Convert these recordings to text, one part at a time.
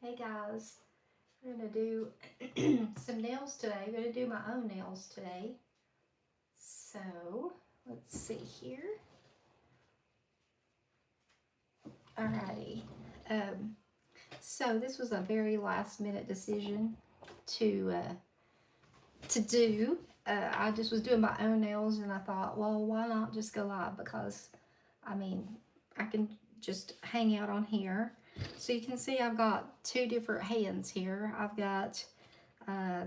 Hey guys. We're gonna do some nails today. We're gonna do my own nails today. So let's see here. Alrighty. So this was a very last minute decision to do. I just was doing my own nails and I thought, well, why not just go live? Because I mean, I can just hang out on here. So you can see I've got two different hands here. I've got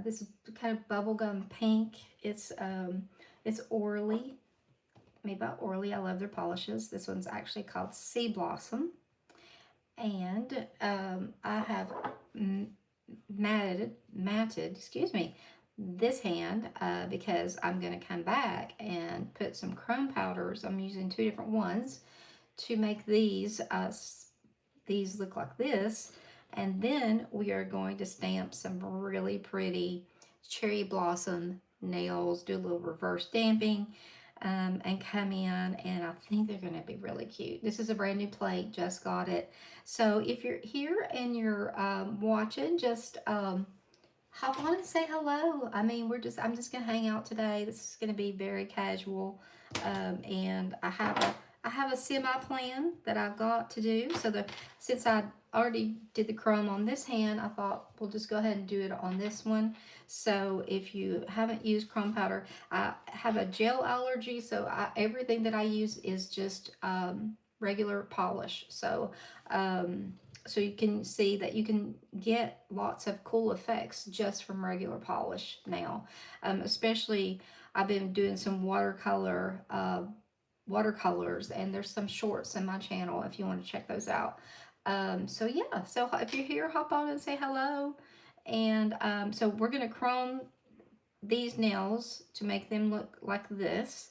this kind of bubblegum pink. It's Orly, made by Orly. I love their polishes. This one's actually called Sea Blossom. And I have matted, excuse me, this hand because I'm going to come back and put some chrome powders. I'm using two different ones to make these look like this, and then we are going to stamp some really pretty cherry blossom nails, do a little reverse stamping, and come in, and I think they're going to be really cute. This is a brand new plate, just got it. So if you're here and you're watching, just hop on and say hello. I mean, I'm just gonna hang out today. This is gonna be very casual, and I have a semi-plan that I've got to do. So since I already did the chrome on this hand, I thought we'll just go ahead and do it on this one. So if you haven't used chrome powder, I have a gel allergy, so everything that I use is just regular polish. So so you can see that you can get lots of cool effects just from regular polish now. Especially, I've been doing some watercolors, and there's some shorts in my channel if you want to check those out. So yeah, so if you're here, hop on and say hello. And so we're going to chrome these nails to make them look like this.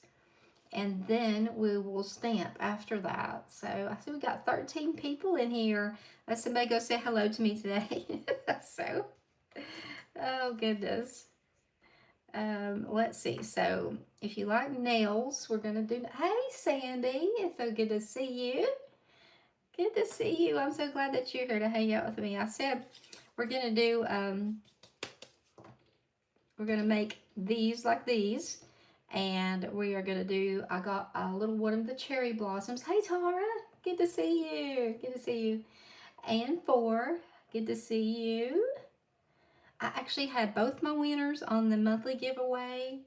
And then we will stamp after that. So I see we got 13 people in here. Let somebody go say hello to me today. So, oh goodness. Let's see. So if you like nails, we're going to do, hey Sandy, it's so good to see you. Good to see you. I'm so glad that you're here to hang out with me. I said we're going to do, we're going to make these like these. And we are going to do, I got a little one of the cherry blossoms. Hey, Tara. Good to see you. Good to see you. And 4. Good to see you. I actually had both my winners on the monthly giveaway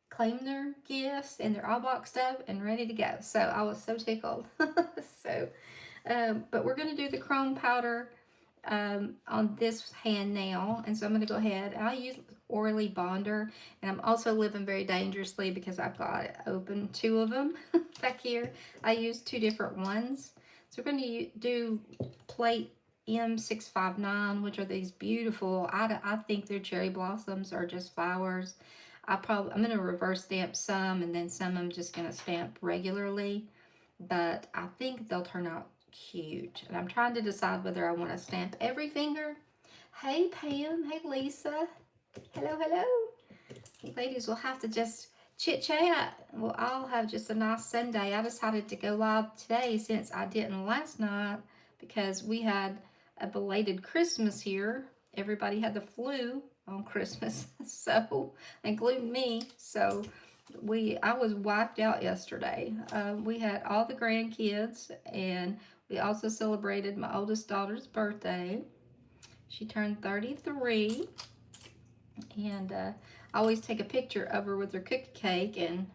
claim their gifts, and they're all boxed up and ready to go. So I was so tickled. So, but we're going to do the chrome powder on this hand now, and so I'm going to go ahead and I'll use Orly Bonder, and I'm also living very dangerously because I've got open 2 of them back here. I use 2 different ones. So we're going to do plate M659, which are these beautiful, I think they're cherry blossoms or just flowers. I'm going to reverse stamp some, and then some I'm just going to stamp regularly, but I think they'll turn out cute. And I'm trying to decide whether I want to stamp every finger. Hey Pam, hey Lisa, hello, hello. Ladies, we'll have to just chit chat. We'll all have just a nice Sunday. I decided to go live today since I didn't last night because we had a belated Christmas here. Everybody had the flu on Christmas, so including me. So I was wiped out yesterday. We had all the grandkids, and we also celebrated my oldest daughter's birthday. She turned 33, and I always take a picture of her with her cookie cake, and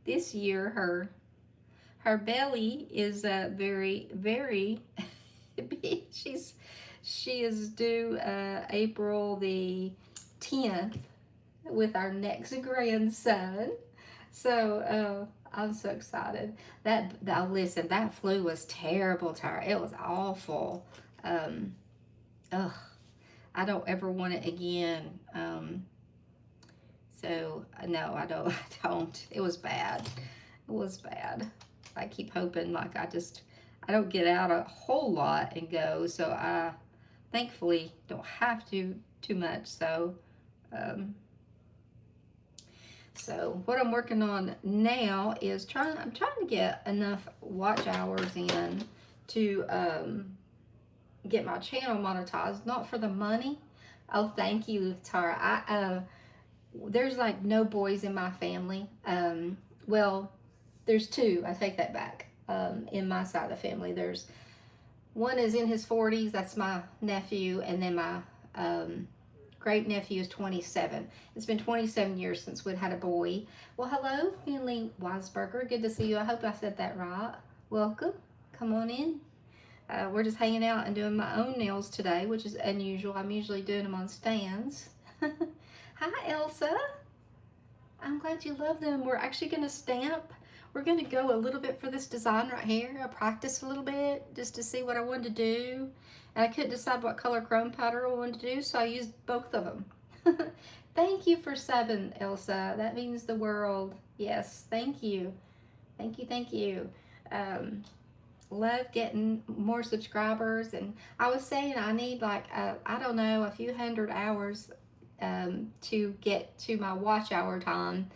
this year her belly is very, very big. She is due April the 10th with our next grandson. So I'm so excited. Listen, that flu was terrible, Tara. It was awful. Um, ugh, I don't ever want it again. So no, I don't. I don't. It was bad. It was bad. I keep hoping like I don't get out a whole lot and go. So I thankfully don't have to too much. Um, so what I'm working on now is I'm trying to get enough watch hours in to get my channel monetized. Not for the money. Oh, thank you, Tara. There's like no boys in my family. Well, there's two. I take that back. In my side of the family, there's one is in his 40s. That's my nephew, and then my great nephew is 27. It's been 27 years since we'd had a boy. Well, hello, Finley Weisberger. Good to see you. I hope I said that right. Welcome. Come on in. We're just hanging out and doing my own nails today, which is unusual. I'm usually doing them on stands. Hi, Elsa. I'm glad you love them. We're actually going to stamp. We're going to go a little bit for this design right here. I practiced a little bit just to see what I wanted to do. And I couldn't decide what color chrome powder I wanted to do, so I used both of them. Thank you for subbing, Elsa. That means the world. Yes, thank you. Thank you, thank you. Love getting more subscribers. And I was saying I need like, I don't know, a few hundred hours to get to my watch hour time.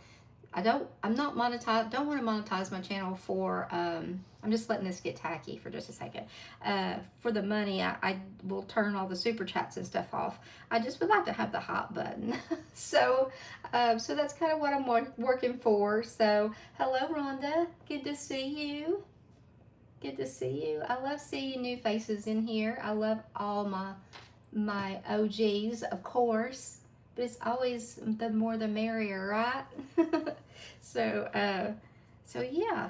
I'm not monetized, don't want to monetize my channel for, I'm just letting this get tacky for just a second. For the money, I will turn all the super chats and stuff off. I just would like to have the hot button. So that's kind of what I'm working for. So, hello, Rhonda. Good to see you. Good to see you. I love seeing new faces in here. I love all my OGs, of course, but it's always the more the merrier, right? so, so yeah.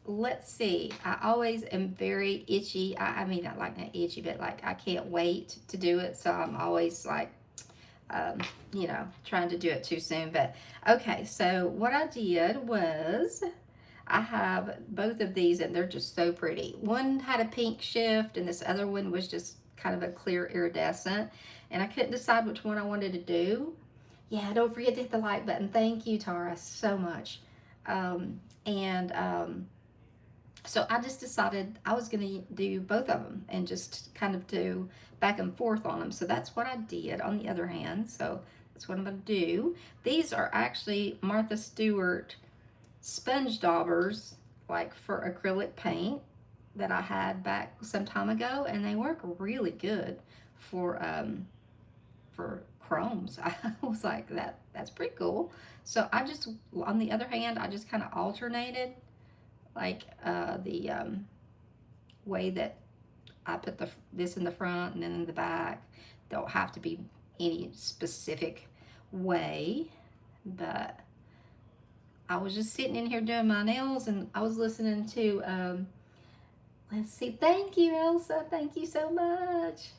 Let's see. I always am very itchy. I mean, not like not itchy, but like I can't wait to do it. So I'm always like, trying to do it too soon. But okay. So what I did was I have both of these and they're just so pretty. One had a pink shift and this other one was just kind of a clear iridescent. And I couldn't decide which one I wanted to do. Yeah, don't forget to hit the like button. Thank you, Tara, so much. And so I just decided I was going to do both of them and just kind of do back and forth on them. So that's what I did on the other hand. So that's what I'm going to do. These are actually Martha Stewart sponge daubers, like for acrylic paint, that I had back some time ago, and they work really good for chromes. I was like, that's pretty cool. So I just, on the other hand, I just kind of alternated like the way that I put this in the front and then in the back. Don't have to be any specific way, but I was just sitting in here doing my nails and I was listening to, let's see, thank you, Elsa. Thank you so much.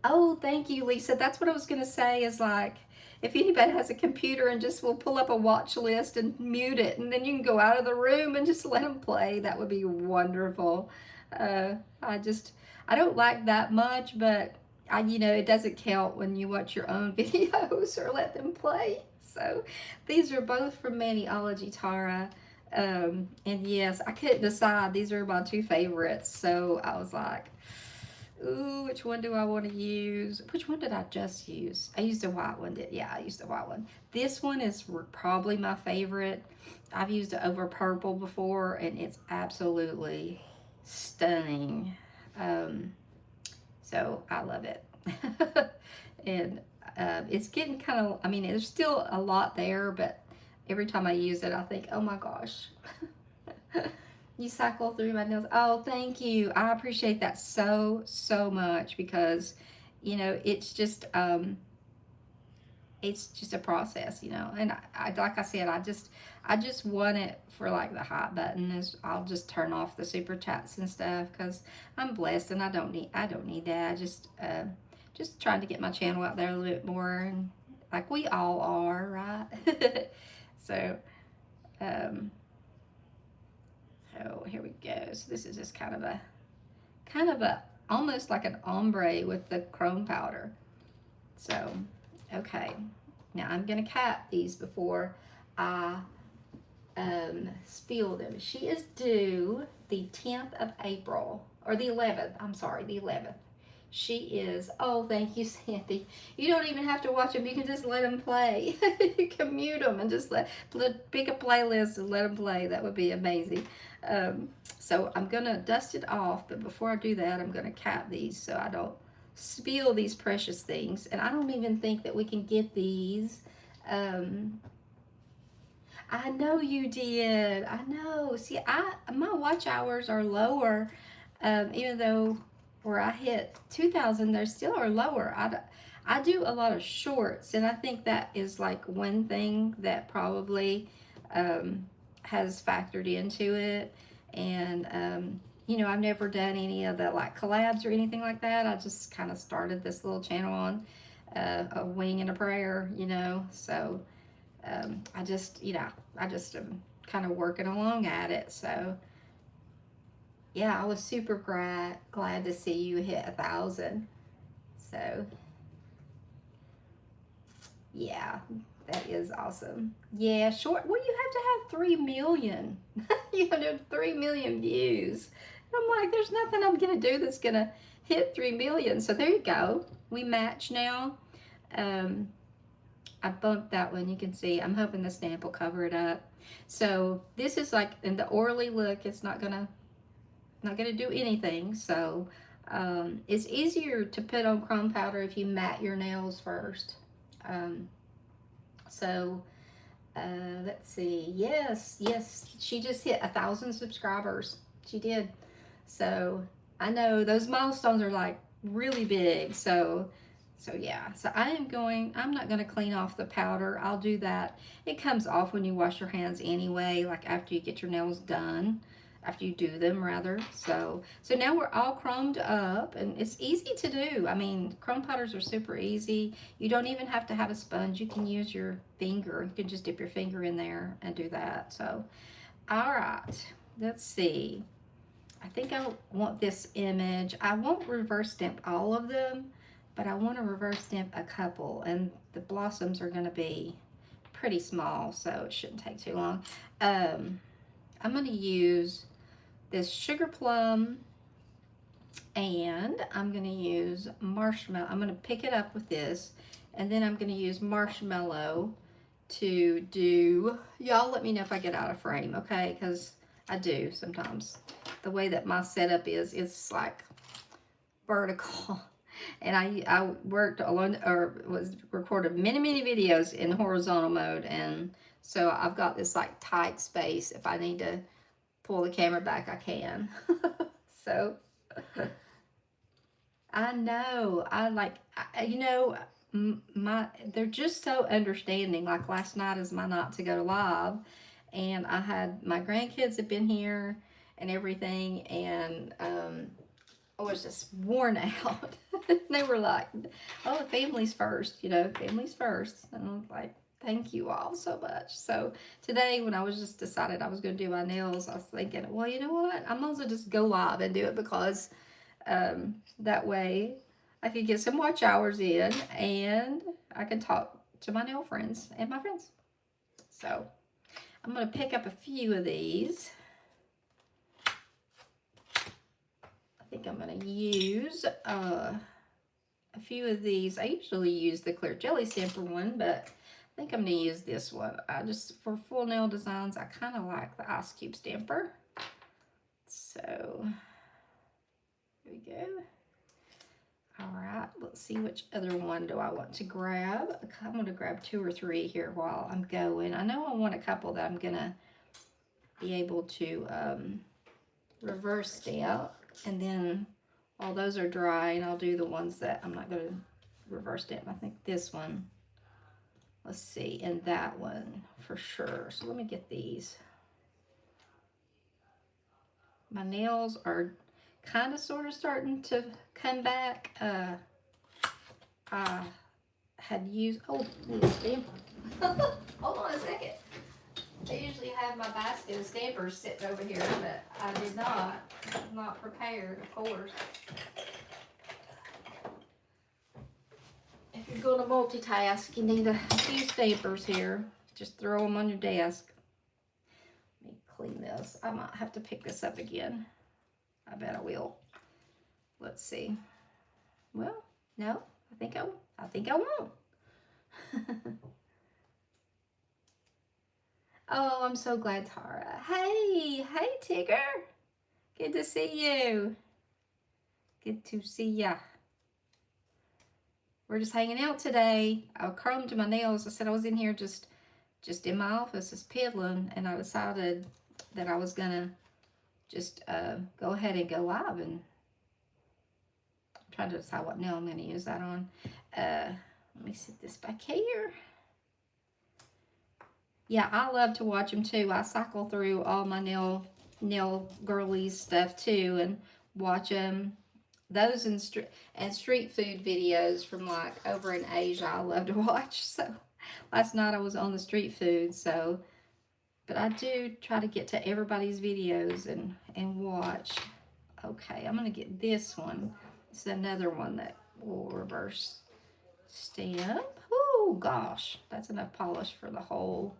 Oh, thank you, Lisa. That's what I was going to say is like, if anybody has a computer and just will pull up a watch list and mute it, and then you can go out of the room and just let them play, that would be wonderful. I don't like that much, but it doesn't count when you watch your own videos or let them play. So these are both from Maniology, Tara. And yes, I couldn't decide. These are my two favorites. So I was like, ooh, which one do I want to use? Which one did I just use? I used a white one. Yeah, I used a white one. This one is probably my favorite. I've used it over purple before, and it's absolutely stunning. So I love it. And it's getting kind of, I mean, there's still a lot there, but every time I use it, I think, oh my gosh. You cycle through my nails. Oh, thank you. I appreciate that so, so much because, it's just a process, And I like I said, I just want it for like the hot button is I'll just turn off the super chats and stuff because I'm blessed and I don't need that. I just trying to get my channel out there a little bit more and like we all are, right? So Um, so here we go. So this is just kind of a almost like an ombre with the chrome powder. So, okay. Now I'm gonna cap these before I spill them. She is due the 10th of April, or the 11th. I'm sorry, the 11th. She is, oh, thank you, Sandy. You don't even have to watch them. You can just let them play. You can mute them and just pick a playlist and let them play. That would be amazing. So I'm going to dust it off, but before I do that, I'm going to cap these so I don't spill these precious things. And I don't even think that we can get these. I know you did. I know. See, my watch hours are lower, even though where I hit 2,000, they still are lower. I do a lot of shorts, and I think that is like one thing that probably has factored into it. And you know, I've never done any of the like collabs or anything like that. I just kind of started this little channel on a wing and a prayer, you know. So I just, you know, I just am kind of working along at it. So yeah, I was super glad to see you hit 1,000. So yeah, that is awesome. Yeah, short. Well, you have to have 3 million. You have to have 3 million views. I'm like, there's nothing I'm gonna do that's gonna hit 3 million. So there you go. We match now. I bumped that one. You can see. I'm hoping the stamp will cover it up. So this is like in the orally look. It's not gonna do anything. So it's easier to put on chrome powder if you mat your nails first. So let's see. Yes, she just hit 1,000 subscribers. She did. So I know those milestones are like really big. So yeah, so I'm not going to clean off the powder. I'll do that. It comes off when you wash your hands anyway, like after you get your nails done, after you do them rather. So now we're all chromed up, and it's easy to do. I mean, chrome powders are super easy. You don't even have to have a sponge. You can use your finger. You can just dip your finger in there and do that. So, all right, let's see. I think I want this image. I won't reverse stamp all of them, but I want to reverse stamp a couple, and the blossoms are going to be pretty small, so it shouldn't take too long. I'm going to use this sugar plum, and I'm going to use marshmallow. I'm going to pick it up with this, and then I'm going to use marshmallow to do, y'all let me know if I get out of frame, okay, because I do sometimes. The way that my setup is, it's like vertical. And I worked alone, or was recorded many videos in horizontal mode, and so I've got this like tight space. If I need to pull the camera back, I can. So I know you know, they're just so understanding. Like last night is my night to go live, and I had my grandkids have been here and everything, and I was just worn out. They were like, oh, family's first, you know, family's first. And I was like, thank you all so much. So today, when I was just decided I was going to do my nails, I was thinking, well, you know what? I might as well just go live and do it, because that way I could get some watch hours in, and I can talk to my nail friends and my friends. So I'm going to pick up a few of these. I think I'm going to use a few of these. I usually use the clear jelly stamper one, but I think I'm going to use this one. For full nail designs, I kind of like the ice cube stamper. So here we go. All right, let's see which other one do I want to grab. I'm going to grab 2 or 3 here while I'm going. I know I want a couple that I'm going to be able to reverse stamp, and then while those are drying, I'll do the ones that I'm not going to reverse stamp. I think this one, let's see, and that one for sure. So let me get these. My nails are kind of sort of starting to come back. I had used, oh, need a stamper. Hold on a second. I usually have my basket of stampers sitting over here, but I did not. I'm not prepared, of course. If you're going to multitask, you need a few stampers here. Just throw them on your desk. Let me clean this. I might have to pick this up again. I bet I will. Let's see. Well, no, I think I won't. Oh, I'm so glad, Tara. Hey, Tigger. Good to see you. Good to see ya. We're just hanging out today. I curled my nails. I said I was in here just in my office, just piddling, and I decided that I was gonna just go ahead and go live, and I'm trying to decide what nail I'm gonna use that on. Let me sit this back here. Yeah, I love to watch them too. I cycle through all my nail girlies stuff too and watch them. Those and street food videos from like over in Asia, I love to watch. So last night I was on the street food. So, but I do try to get to everybody's videos and watch. Okay, I'm gonna get this one. It's another one that will reverse stamp. Oh gosh, that's enough polish for the whole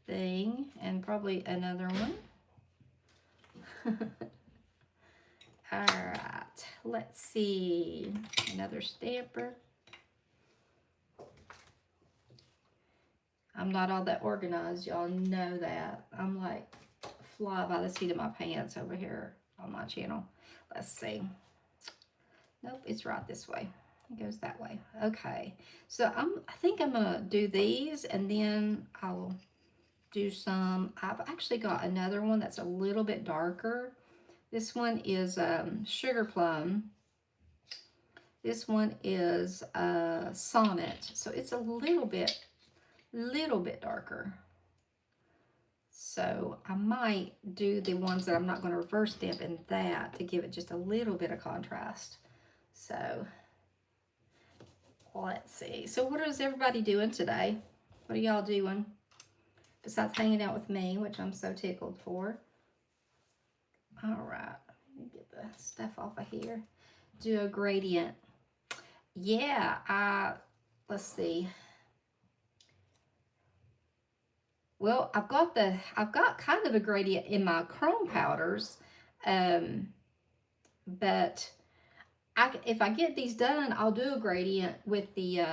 thing, and probably another one. All right, let's see, another stamper. I'm not all that organized, y'all know that. I'm like fly by the seat of my pants over here on my channel. Let's see. Nope, it's right this way. It goes that way. Okay, so I think I'm gonna do these, and then I'll do some. I've actually got another one that's a little bit darker. This one is Sugar Plum. This one is Sonnet. So it's a little bit darker. So I might do the ones that I'm not going to reverse stamp in that to give it just a little bit of contrast. So let's see. So what is everybody doing today? What are y'all doing? Besides hanging out with me, which I'm so tickled for. All right, let me get the stuff off of here. Do a gradient. Yeah, let's see. Well, I've got kind of a gradient in my chrome powders, but if I get these done, I'll do a gradient with the,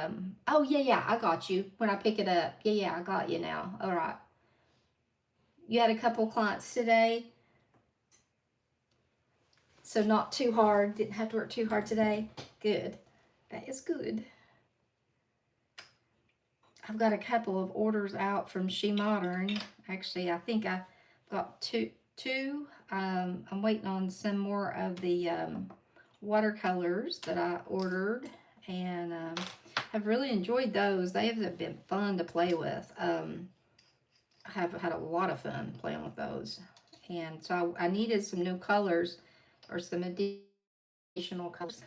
oh yeah, I got you when I pick it up. Yeah, I got you now. All right. You had a couple clients today, so not too hard. Didn't have to work too hard today. Good. That is good. I've got a couple of orders out from She Modern. Actually, I think I got two. I'm waiting on some more of the watercolors that I ordered, and I've really enjoyed those. They have been fun to play with. I have had a lot of fun playing with those, and so I needed some new colors or some additional colors.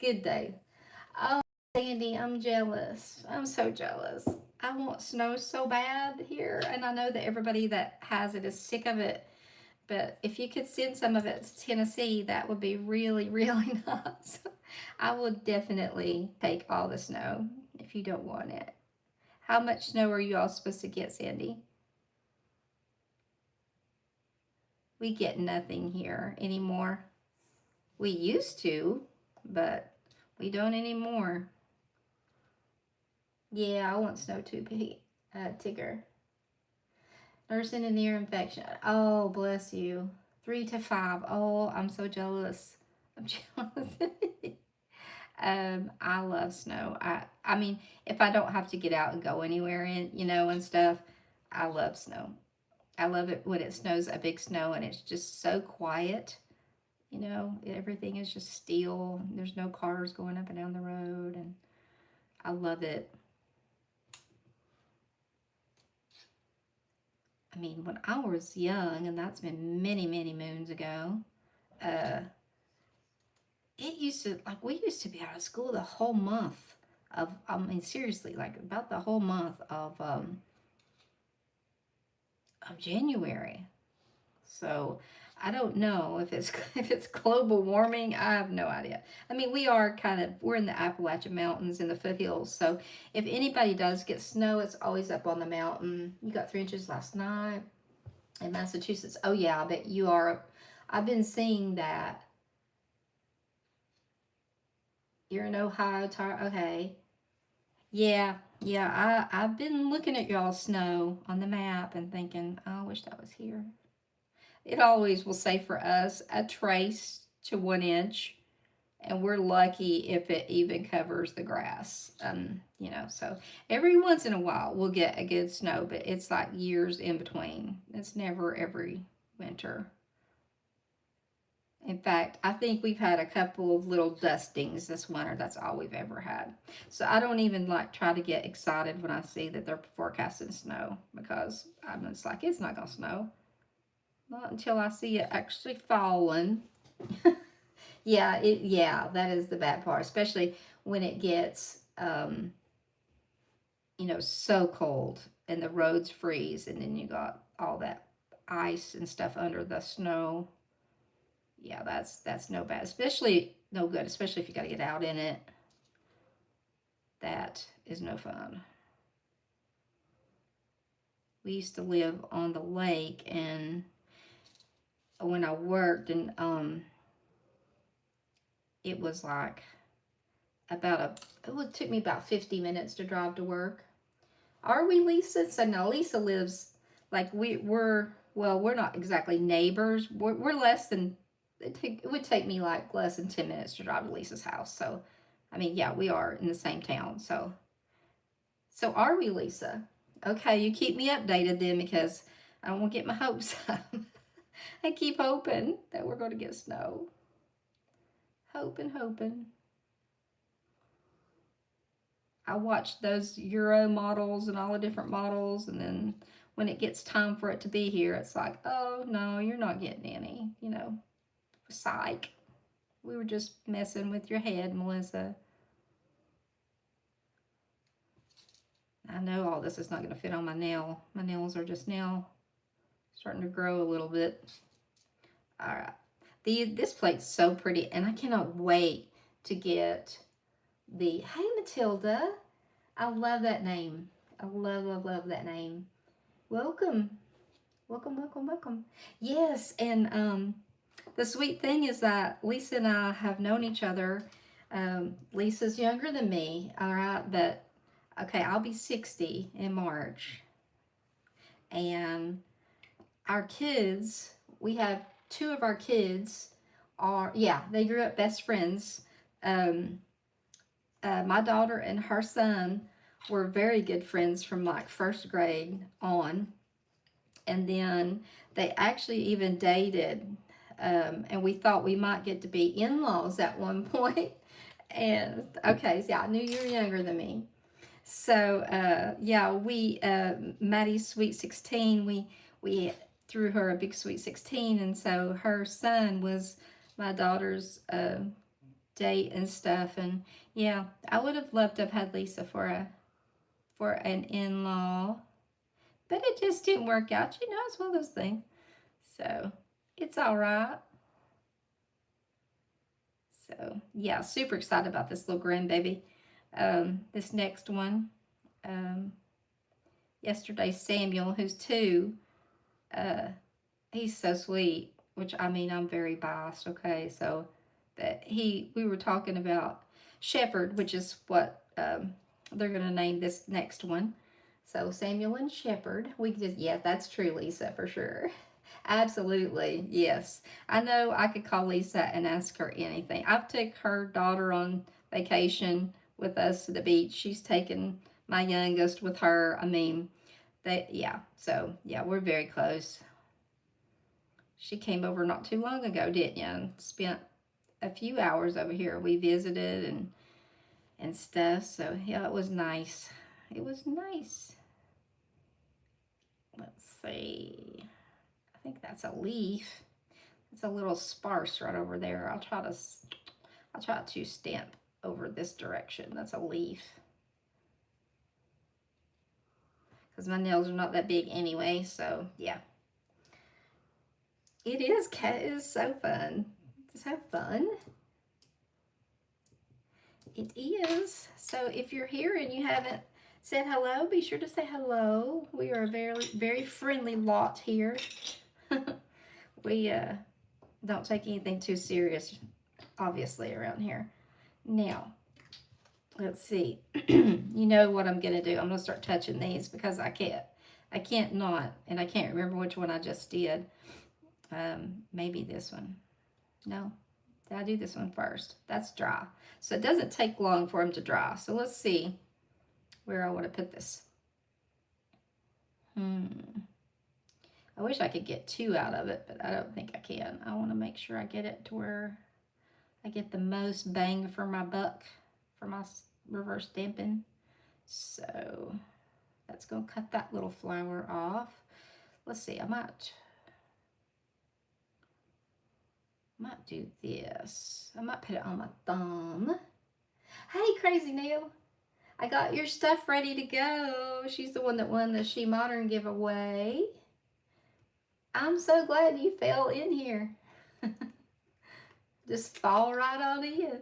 Good day. Oh, Sandy, I'm jealous. I'm so jealous. I want snow so bad here, and I know that everybody that has it is sick of it. But if you could send some of it to Tennessee, that would be really, really nice. I would definitely take all the snow if you don't want it. How much snow are you all supposed to get, Sandy? We get nothing here anymore. We used to, but we don't anymore. Yeah, I want snow too, Tigger. Nursing an ear infection. Oh, bless you. 3 to 5. Oh, I'm so jealous. I'm jealous. I love snow. I mean, if I don't have to get out and go anywhere and stuff, I love snow. I love it when it snows, a big snow, and it's just so quiet. Everything is just still. There's no cars going up and down the road, and I love it. I mean, when I was young, and that's been many, many moons ago, it used to, we used to be out of school the whole month seriously, about the whole month of of January. So I don't know if it's if it's global warming. I have no idea. I mean, we're in the Appalachian Mountains in the foothills. So if anybody does get snow, it's always up on the mountain. You got 3 inches last night in Massachusetts. Oh yeah, I bet you are. I've been seeing that. You're in Ohio, okay. Yeah, yeah. I've been looking at y'all snow on the map and thinking, oh, I wish that was here. It always will say for us a trace to 1 inch, and we're lucky if it even covers the grass. So every once in a while we'll get a good snow, but it's like years in between. It's never every winter. In fact, I think we've had a couple of little dustings this winter. That's all we've ever had. So I don't even like try to get excited when I see that they're forecasting snow, because I'm just like, it's not gonna snow. Not until I see it actually falling. Yeah, that is the bad part, especially when it gets so cold and the roads freeze, and then you got all that ice and stuff under the snow. Yeah, that's no bad, especially no good, especially if you got to get out in it. That is no fun. We used to live on the lake, and when I worked, and it was like it took me about 50 minutes to drive to work. Are we, Lisa? So now Lisa lives, like, we're not exactly neighbors. We're less than, it would take me like less than 10 minutes to drive to Lisa's house. So, I mean, yeah, we are in the same town. So are we, Lisa? Okay, you keep me updated then, because I don't want to get my hopes up. I keep hoping that we're going to get snow. Hoping. I watch those Euro models and all the different models, and then when it gets time for it to be here, it's like, oh no, you're not getting any, psych. We were just messing with your head, Melissa. I know all this is not going to fit on my nail. My nails are just now starting to grow a little bit. All right. This plate's so pretty, and I cannot wait to get hey, Matilda. I love that name. I love that name. Welcome. Welcome. Yes, and the sweet thing is that Lisa and I have known each other. Lisa's younger than me, all right, but okay, I'll be 60 in March. And our kids, we have two of our kids they grew up best friends. My daughter and her son were very good friends from like first grade on. And then they actually even dated. And we thought we might get to be in-laws at one point. And okay, so yeah, I knew you were younger than me. So Maddie's sweet 16, we threw her a big sweet 16, and so her son was my daughter's date and stuff. And yeah, I would have loved to have had Lisa for an in-law, but it just didn't work out. It's one of those things. So it's all right. So yeah, super excited about this little grandbaby. This next one. Yesterday, Samuel, who's 2, he's so sweet. Which, I mean, I'm very biased. Okay, so that we were talking about Shepherd, which is what they're gonna name this next one. So Samuel and Shepherd. Yeah, that's true, Lisa, for sure. Absolutely, yes. I know I could call Lisa and ask her anything. I've took her daughter on vacation with us to the beach. She's taken my youngest with her. I mean, we're very close. She came over not too long ago, didn't you? And spent a few hours over here. We visited and stuff. So yeah, it was nice. It was nice. Let's see. I think that's a leaf. It's a little sparse right over there. I'll try to stamp over this direction. That's a leaf. because my nails are not that big anyway. So yeah, it is so fun. Just have fun. It is. So if you're here and you haven't said hello, be sure to say hello. We are a very friendly lot here. We don't take anything too serious, obviously, around here. Now, let's see. You know what I'm gonna do? I'm gonna start touching these because I can't not, and I can't remember which one I just did. Maybe this one. No, did I do this one first? That's dry, so it doesn't take long for them to dry. So let's see where I want to put this. I wish I could get 2 out of it, but I don't think I can. I want to make sure I get it to where I get the most bang for my buck for my reverse stamping. So that's going to cut that little flower off. Let's see, I might do this. I might put it on my thumb. Hey, Crazy Nail. I got your stuff ready to go. She's the one that won the She Modern giveaway. I'm so glad you fell in here. Just fall right on in.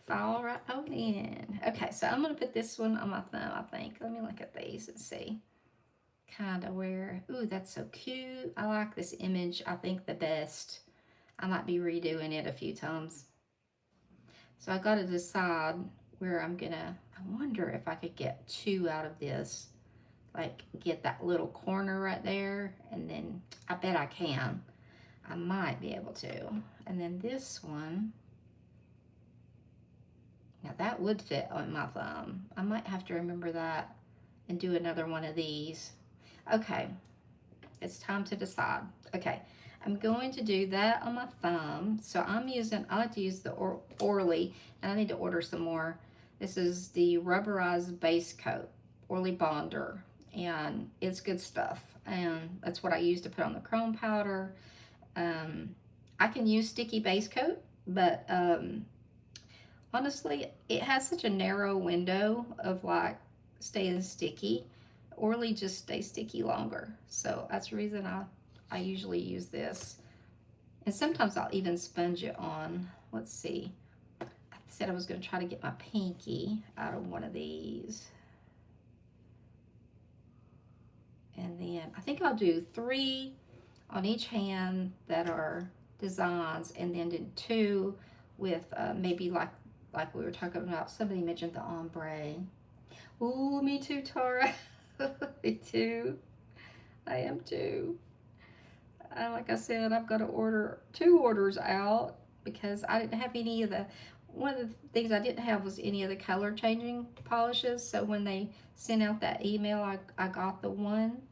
Fall right on in. Okay, so I'm going to put this one on my thumb, I think. Let me look at these and see kind of where. Ooh, that's so cute. I like this image, I think, the best. I might be redoing it a few times. So I got to decide where I'm going to. I wonder if I could get 2 out of this. Like, get that little corner right there. And then I bet I can. I might be able to. And then this one. Now that would fit on my thumb. I might have to remember that and do another one of these. Okay, it's time to decide. Okay, I'm going to do that on my thumb. So I like to use the Orly, and I need to order some more. This is the rubberized base coat, Orly Bonder, and it's good stuff. And that's what I use to put on the chrome powder. I can use sticky base coat, but honestly, it has such a narrow window of like staying sticky. Orly just stays sticky longer. So that's the reason I usually use this. And sometimes I'll even sponge it on. Let's see. I said I was going to try to get my pinky out of one of these. And then I think I'll do 3 on each hand that are designs, and then do 2 with maybe like we were talking about. Somebody mentioned the ombre. Ooh, me too, Tara. Me too. I am too. Like I said, I've got to order 2 orders out because I didn't have any of the. One of the things I didn't have was any of the color changing polishes. So when they sent out that email, I got the one.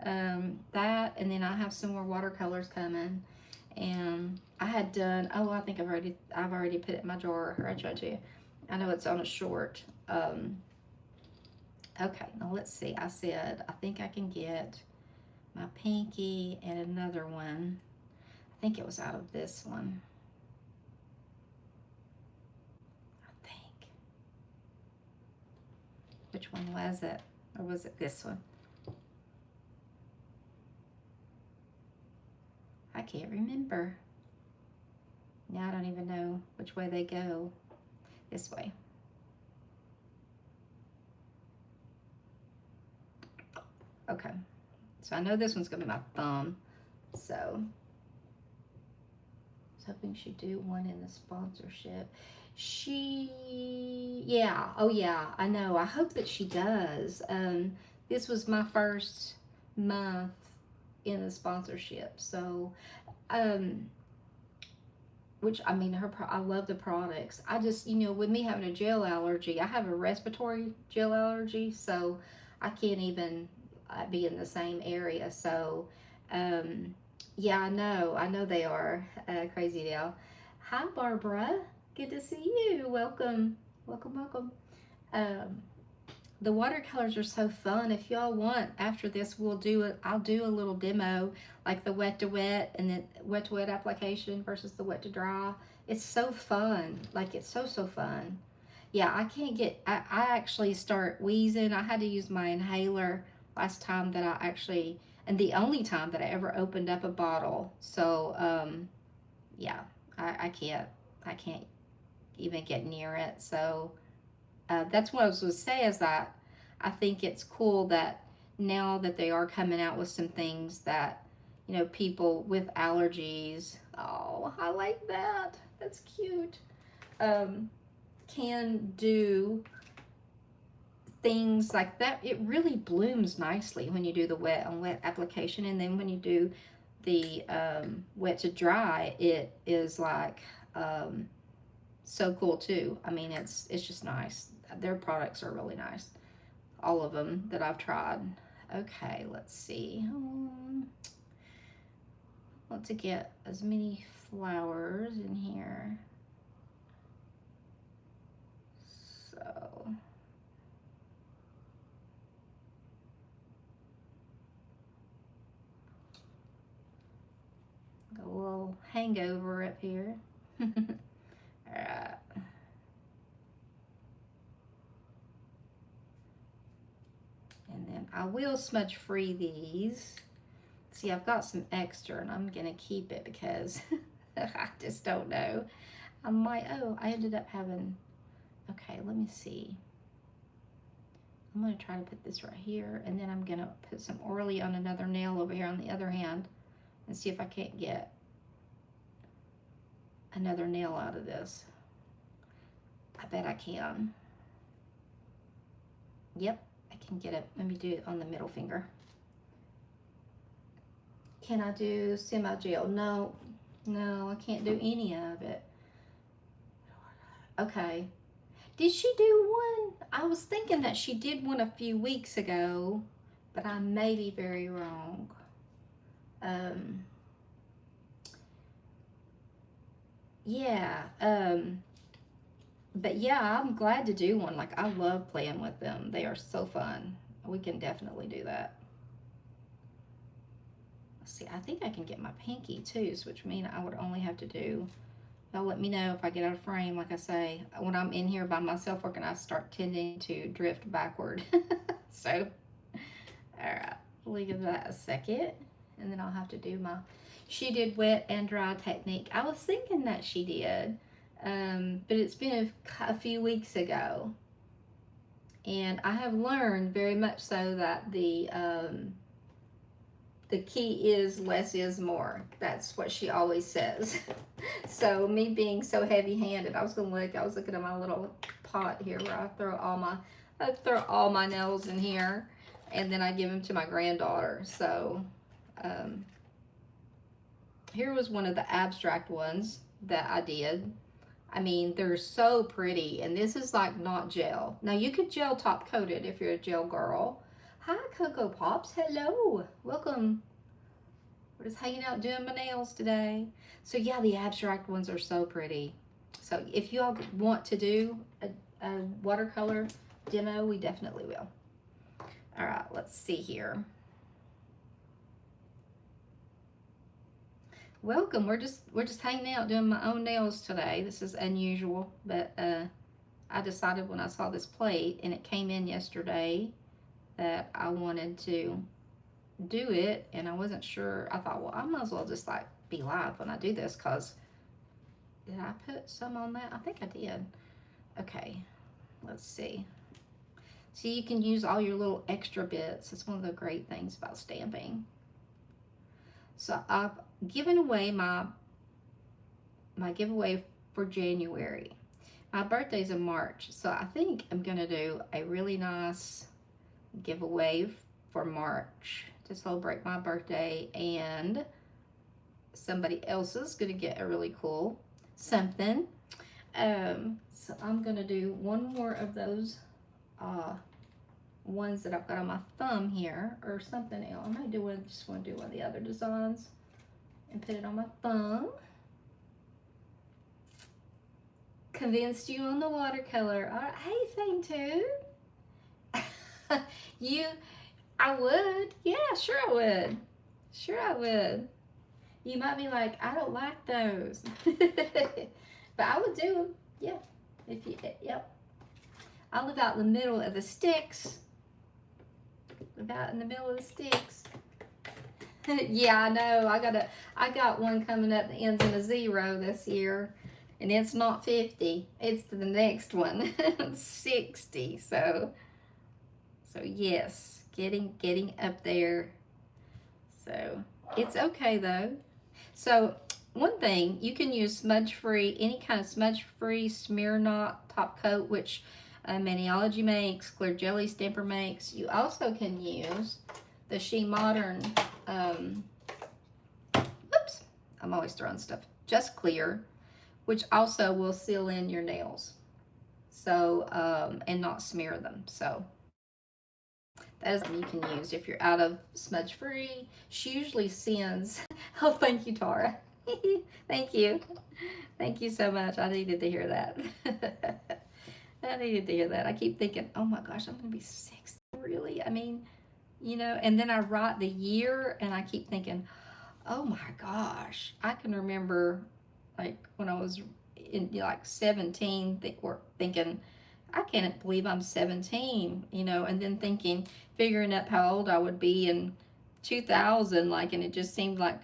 That, and then I have some more watercolors coming. And I had done, oh, I think I've already put it in my drawer. I showed you. I know it's on a short. Okay, now let's see. I said I think I can get my pinky and another one. I think it was out of this one. I think. Which one was it? Or was it this one? I can't remember. Now I don't even know which way they go. This way. Okay. So I know this one's going to be my thumb. So I was hoping she'd do one in the sponsorship. Yeah. Oh yeah, I know. I hope that she does. This was my first month in the sponsorship. So, which, I mean, I love the products. I just, with me having a gel allergy, I have a respiratory gel allergy, so I can't even be in the same area. So, yeah, I know they are crazy now. Hi, Barbara. Good to see you. Welcome. The watercolors are so fun. If y'all want, after this, I'll do a little demo, like the wet to wet and then wet to wet application versus the wet to dry. It's so fun. Like, it's so fun. yeah, I can't get, I actually start wheezing. I had to use my inhaler last time that I actually, and the only time that I ever opened up a bottle. So, yeah, I can't even get near it. So, that's what I was going to say is that I think it's cool that now that they are coming out with some things that, you know, people with allergies, oh, I like that. That's cute. Um, can do things like that. It really blooms nicely when you do the wet on wet application, and then when you do the wet to dry, it is like so cool too. I mean, it's just nice. Their products are really nice, all of them that I've tried. Okay, let's see. I want to get as many flowers in here. So got a little hangover up here. Alright. And then I will smudge free these. See, I've got some extra and I'm gonna keep it because I just don't know. I might, oh, I ended up having, okay, let me see. I'm gonna try to put this right here, and then I'm gonna put some orly on another nail over here on the other hand and see if I can't get another nail out of this. I bet I can. Yep, I can get it. Let me do it on the middle finger. Can I do semi-gel? No, no, I can't do any of it. Okay. Did she do one? I was thinking that she did one a few weeks ago, but I may be very wrong. Yeah, but yeah, I'm glad to do one. Like, I love playing with them. They are so fun. We can definitely do that. Let's see, I think I can get my pinky too, which means I would only have to do, y'all let me know if I get out of frame. Like I say, when I'm in here by myself working, I start tending to drift backward. So, all right, leave that a second. And then I'll have to do my, she did wet and dry technique. I was thinking that she did, but it's been a few weeks ago. And I have learned very much so that the key is less is more. That's what she always says. So me being so heavy-handed, I was looking at my little pot here where I throw all my nails in here, and then I give them to my granddaughter. So here was one of the abstract ones that I did. I mean, they're so pretty, and this is like not gel. Now you could gel top coat it if you're a gel girl. Hi, Cocoa Pops. Hello. Welcome. We're just hanging out doing my nails today. So yeah, the abstract ones are so pretty. So if you all want to do a watercolor demo, we definitely will. All right, let's see here. Welcome. We're just hanging out doing my own nails today. This is unusual, but I decided when I saw this plate and it came in yesterday that I wanted to do it, and I wasn't sure. I thought, well, I might as well just like be live when I do this, because did I put some on that? I think I did. Okay, let's see. See, you can use all your little extra bits. It's one of the great things about stamping. So I've given away my giveaway for January. My birthday's in March, so I think I'm gonna do a really nice giveaway for March to celebrate my birthday, and somebody else is gonna get a really cool something. So I'm gonna do one more of those ones that I've got on my thumb here, or something else. I might just want to do one of the other designs and put it on my thumb. Convinced you on the watercolor. All right. Hey, Thing Too. I would. Yeah, sure I would. Sure I would. You might be like, I don't like those. But I would do them. Yeah. If you, yep. I live out in the middle of the sticks. Live out in the middle of the sticks. Yeah, I know. I got one coming up that ends in a 0 this year. And it's not 50. It's the next one. 60. So yes, getting up there. So it's okay though. So one thing, you can use smudge-free, any kind of smudge-free smear not top coat, which Maniology makes, Clear Jelly Stamper makes. You also can use the She Modern, oops, I'm always throwing stuff, Just Clear, which also will seal in your nails. So, and not smear them. So that is something you can use if you're out of smudge free. She usually sends, oh, thank you, Tara. Thank you. Thank you so much. I needed to hear that. I needed to hear that. I keep thinking, oh my gosh, I'm going to be 60. Really? I mean, you know, and then I write the year and I keep thinking, oh my gosh, I can remember like when I was in like 17, thinking, I can't believe I'm 17, you know, and then figuring up how old I would be in 2000, like, and it just seemed like,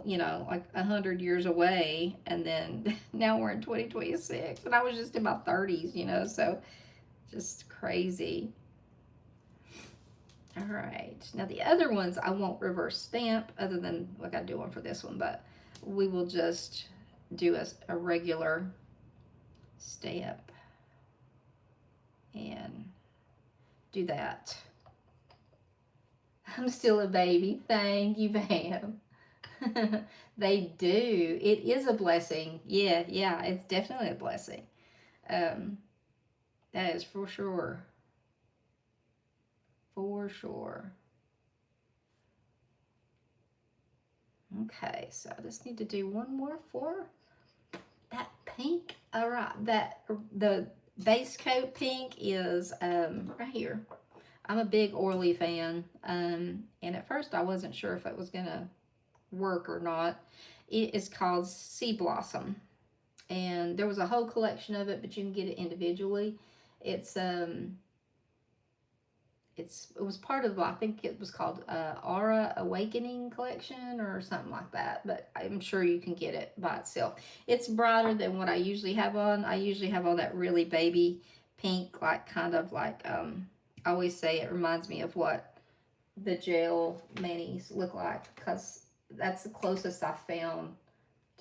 you know, like 100 years away. And then now we're in 2026 and I was just in my 30s, you know, so just crazy. All right, now the other ones I won't reverse stamp, other than I gotta do one for this one, but we will just do a regular stamp and do that. I'm still a baby. Thank you, Pam. They do. It is a blessing. Yeah, it's definitely a blessing. That is for sure. For sure. Okay, so I just need to do one more for that pink. All right, the base coat pink is right here. I'm a big oily fan, and at first I wasn't sure if it was gonna work or not. It is called Sea Blossom, and there was a whole collection of it, but you can get it individually. It was part of, I think it was called Aura Awakening Collection or something like that, but I'm sure you can get it by itself. It's brighter than what I usually have on. I usually have all that really baby pink, like kind of like, I always say it reminds me of what the gel manis look like, because that's the closest I found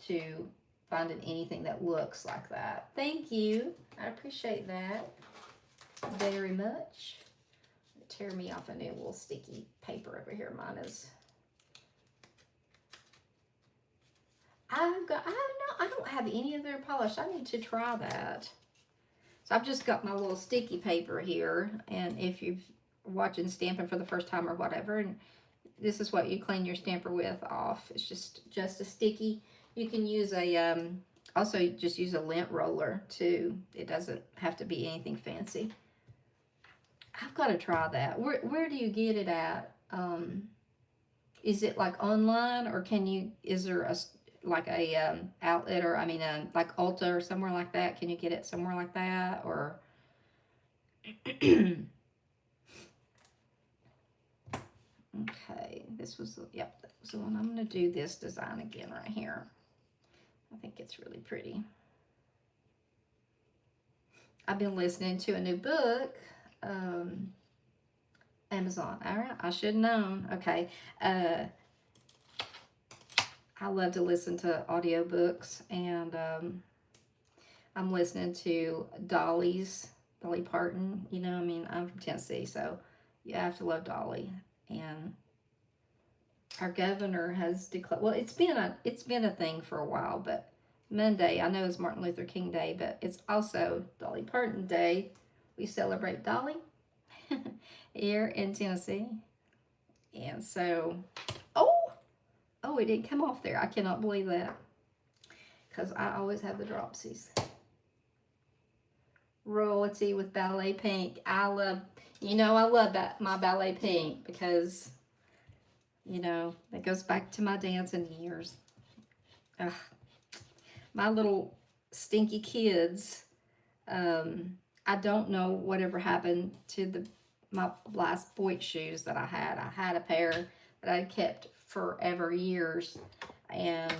to finding anything that looks like that. Thank you. I appreciate that very much. Tear me off a new little sticky paper over here. Mine is. I don't have any other polish. I need to try that. So I've just got my little sticky paper here, and if you're watching Stampin' for the first time or whatever, and this is what you clean your stamper with off. It's just a sticky. You can use a also just use a lint roller too. It doesn't have to be anything fancy. I've got to try that. Where do you get it at? Is it like online, or is there like a outlet, or I mean like Ulta or somewhere like that? Can you get it somewhere like that, or okay, this was, yep, that was the one. I'm going to do this design again right here. I think it's really pretty. I've been listening to a new book. Amazon. All right, I should have known. Okay. I love to listen to audiobooks, and I'm listening to Dolly Parton. You know, I mean, I'm from Tennessee, so you have to love Dolly. And our governor has declared, well, it's been a thing for a while, but Monday, I know it's Martin Luther King Day, but it's also Dolly Parton Day. We celebrate Dolly here in Tennessee. And so, oh, it didn't come off there. I cannot believe that, because I always have the dropsies. Royalty with Ballet Pink. I love that, my Ballet Pink, because, you know, that goes back to my dancing years. Ugh. My little stinky kids, I don't know whatever happened to my last boy shoes that I had. I had a pair that I kept forever, years, and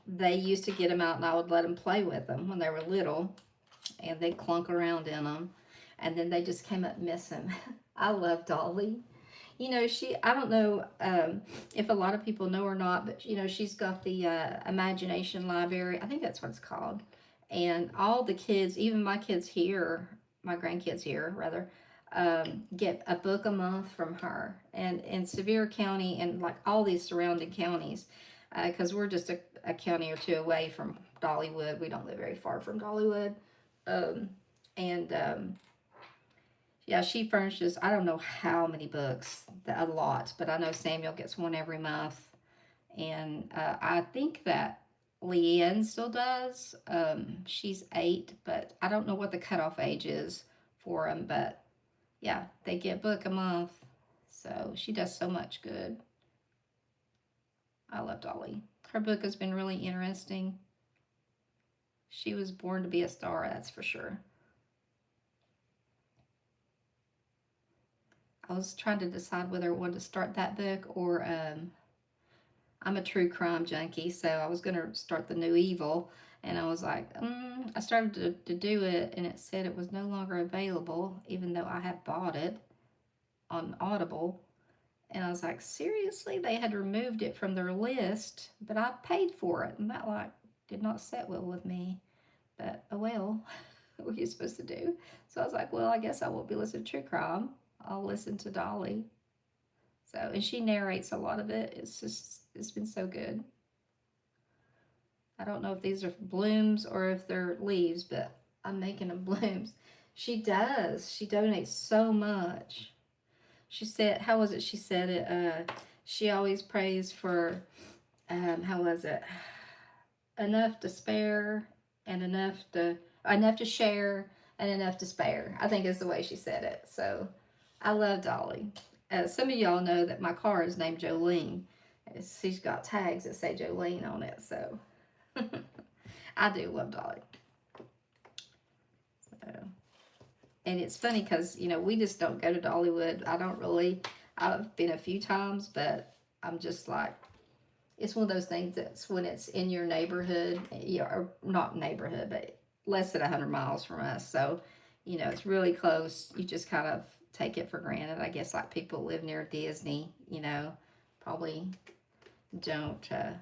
they used to get them out, and I would let them play with them when they were little, and they'd clunk around in them, and then they just came up missing. I love Dolly. You know, I don't know if a lot of people know or not, but you know, she's got the Imagination Library. I think that's what it's called. And all the kids, even my kids here, my grandkids here, rather, get a book a month from her. And in Sevier County and like all these surrounding counties, because we're just a county or two away from Dollywood. We don't live very far from Dollywood. Um, and yeah, she furnishes, I don't know how many books, a lot, but I know Samuel gets one every month. And I think that Leanne still does. She's 8, but I don't know what the cutoff age is for them. But yeah, they get book a month. So she does so much good. I love Dolly. Her book has been really interesting. She was born to be a star, that's for sure. I was trying to decide whether I wanted to start that book or I'm a true crime junkie, so I was going to start The New Evil. And I was like, I started to do it, and it said it was no longer available, even though I had bought it on Audible. And I was like, seriously? They had removed it from their list, but I paid for it, and that like did not sit well with me. But oh well, what are you supposed to do? So I was like, well, I guess I won't be listening to true crime. I'll listen to Dolly. So, and she narrates a lot of it. It's been so good. I don't know if these are blooms or if they're leaves, but I'm making them blooms. She does. She donates so much. She said, how was it? She said it. She always prays for, how was it? Enough to spare and enough to share and enough to spare. I think is the way she said it. So I love Dolly. Some of y'all know that my car is named Jolene. She's got tags that say Jolene on it. So I do love Dolly. So, and it's funny because, you know, we just don't go to Dollywood. I've been a few times, but I'm just like, it's one of those things that's when it's in your neighborhood, or not neighborhood, but less than 100 miles from us. So, you know, it's really close. You just kind of take it for granted. I guess like people live near Disney, you know, probably don't, I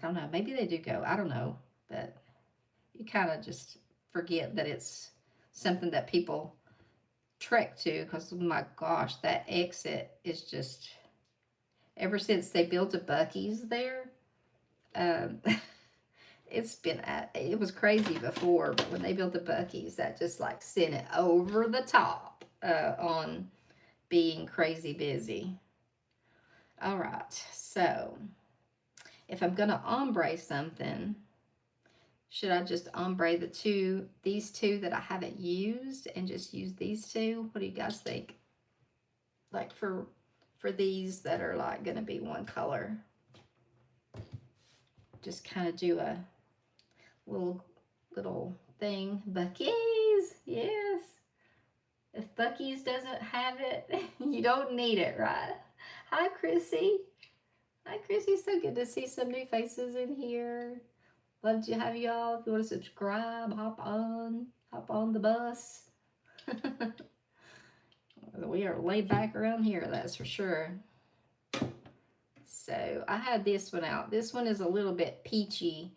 don't know, maybe they do go, I don't know, but you kind of just forget that it's something that people trek to because, oh my gosh, that exit is just, ever since they built a Buc-ee's there, um, it was crazy before, but when they built the Buc-ee's, that just like sent it over the top on being crazy busy. All right, so if I'm gonna ombre something, should I just ombre these two that I haven't used and just use these two? What do you guys think? Like for these that are like gonna be one color. Just kind of do a little thing. Buc-ee's, yes. If Buc-ee's doesn't have it, you don't need it, right? Hi, Chrissy. Hi, Chrissy. So good to see some new faces in here. Love to have y'all. If you want to subscribe, hop on the bus. We are laid back around here, that's for sure. So I had this one out. This one is a little bit peachy,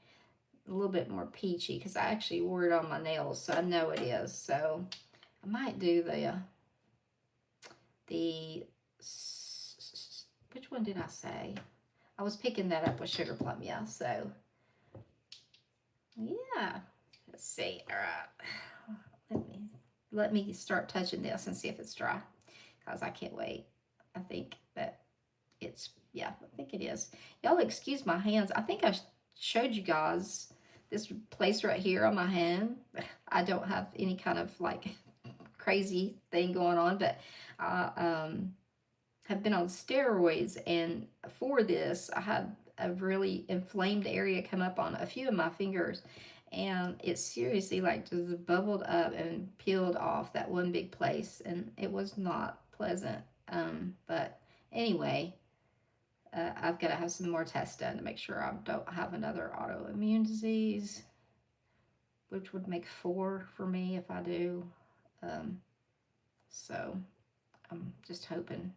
a little bit more peachy because I actually wore it on my nails, so I know it is. So I might do which one did I say? I was picking that up with Sugar Plum, yeah. So yeah, let's see. All right, let me start touching this and see if it's dry because I can't wait. I think that yeah, I think it is. Y'all excuse my hands. I think I showed you guys this place right here on my hand. I don't have any kind of like crazy thing going on, but I have been on steroids, and for this I had a really inflamed area come up on a few of my fingers, and it seriously like just bubbled up and peeled off that one big place, and it was not pleasant. But anyway, I've got to have some more tests done to make sure I don't have another autoimmune disease, which would make 4 for me if I do. So I'm just hoping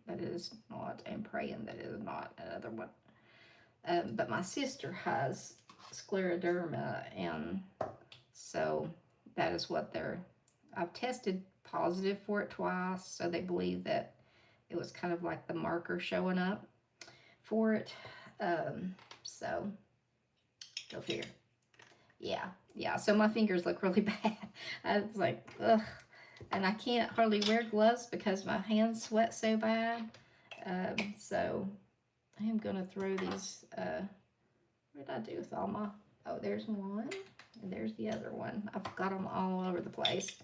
that it is not, and praying that it is not another one. But my sister has scleroderma, and so that is what I've tested positive for it twice, so they believe that it was kind of like the marker showing up for it. So go figure. Yeah, so my fingers look really bad. I was like, ugh. And I can't hardly wear gloves because my hands sweat so bad. So I am going to throw these, what did I do with all my, oh, there's one, and there's the other one. I've got them all over the place.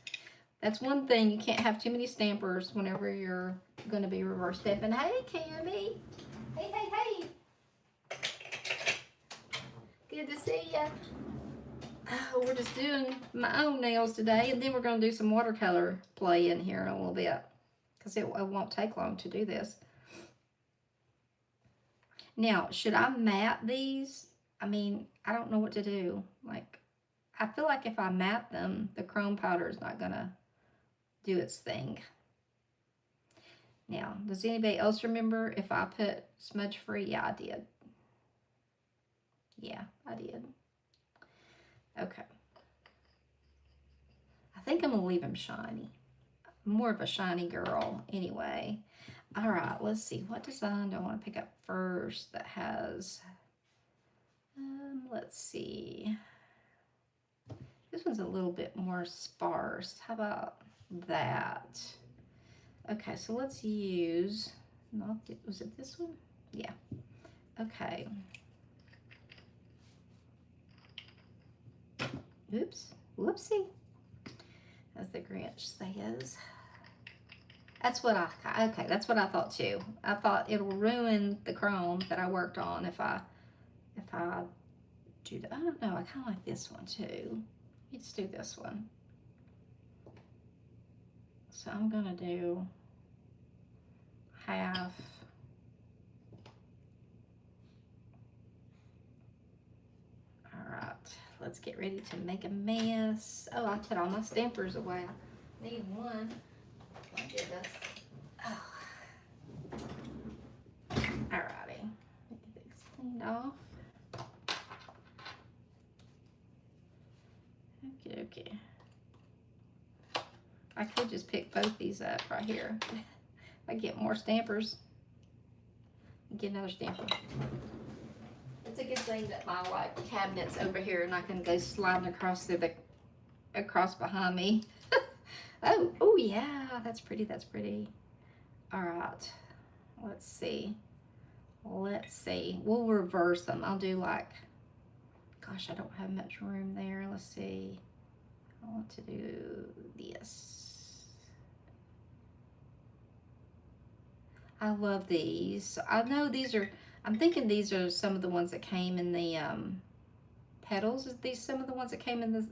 That's one thing, you can't have too many stampers whenever you're going to be reverse stamping. Hey, Cammy. Hey. Good to see ya. Oh, we're just doing my own nails today, and then we're going to do some watercolor play in here in a little bit, because it won't take long to do this. Now, should I matte these? I mean, I don't know what to do. Like, I feel like if I matte them, the chrome powder is not going to do its thing. Now, does anybody else remember if I put smudge free? Yeah, I did. Yeah, I did. Okay. I think I'm going to leave them shiny. I'm more of a shiny girl anyway. All right, let's see. What design do I want to pick up first that has, let's see. This one's a little bit more sparse. How about that? Okay, so let's use, was it this one? Yeah. Okay. Oops. Whoopsie. As the Grinch says. That's what that's what I thought too. I thought it'll ruin the chrome that I worked on if I do that. I don't know, I kind of like this one too. Let's do this one. So I'm gonna do half. All right, let's get ready to make a mess. Oh, I put all my stampers away. I need one. My goodness. Oh. Alrighty. Get these cleaned off. Okay. I could just pick both these up right here. I get more stampers. Get another stamper. It's a good thing that my cabinet's over here and I can go sliding across behind me. Oh yeah, that's pretty. All right, let's see. We'll reverse them. I'll do gosh, I don't have much room there. Let's see. I want to do this. I love these. I know I'm thinking these are some of the ones that came in the petals. Is these some of the ones that came in the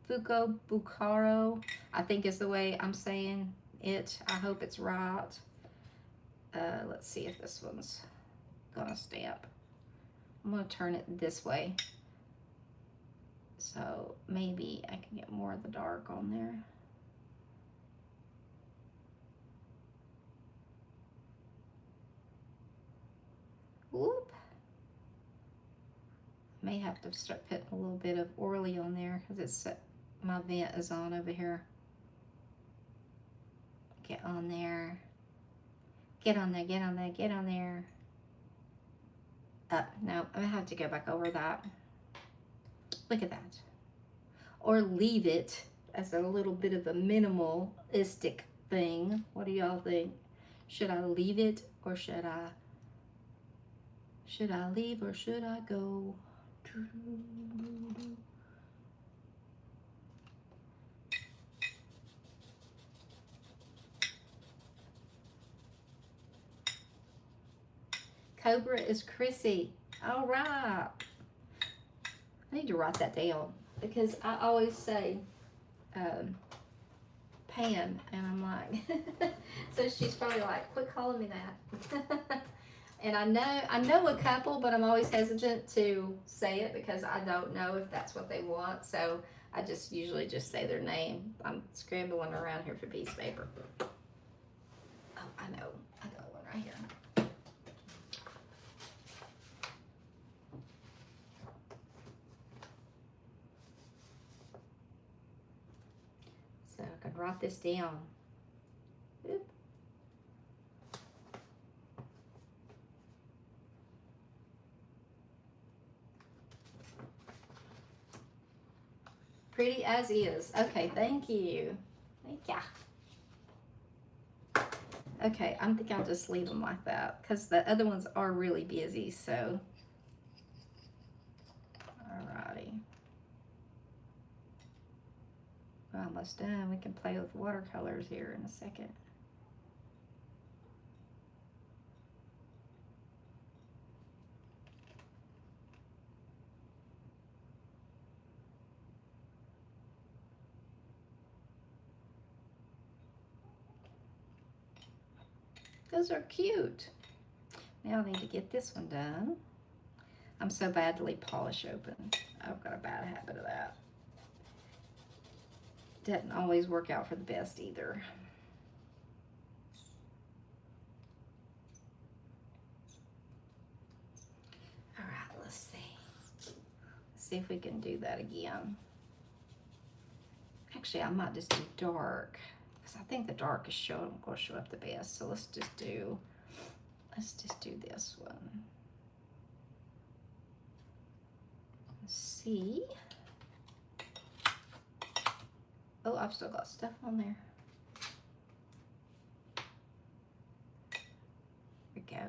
Fuko Bucaro? I think is the way I'm saying it. I hope it's right. Let's see if this one's gonna stamp. I'm gonna turn it this way. So maybe I can get more of the dark on there. Whoop. May have to start putting a little bit of Orly on there because my vent is on over here. Get on there. Get on there. No, I'm gonna have to go back over that. Look at that. Or leave it as a little bit of a minimalistic thing. What do y'all think? Should I leave it or should I leave or should I go? Cobra is Chrissy. All right. I need to write that down. because I always say um, Pam, and I'm like, so she's probably like, quit calling me that. And I know a couple, but I'm always hesitant to say it because I don't know if that's what they want. So I just usually just say their name. I'm scrambling around here for piece of paper. Oh, I know. I got one right here. So I can write this down. Oop. Pretty as is. Okay, thank you. Thank ya. Okay, I think I'll just leave them like that because the other ones are really busy, so. Alrighty. We're almost done. We can play with watercolors here in a second. Those are cute. Now I need to get this one done. I'm so bad to leave polish open. I've got a bad habit of that. Doesn't always work out for the best either. All right, let's see. Let's see if we can do that again. Actually, I might just do dark because I think the dark is going to show up the best. So let's just do this one. Let's see. Oh, I've still got stuff on there. There we go.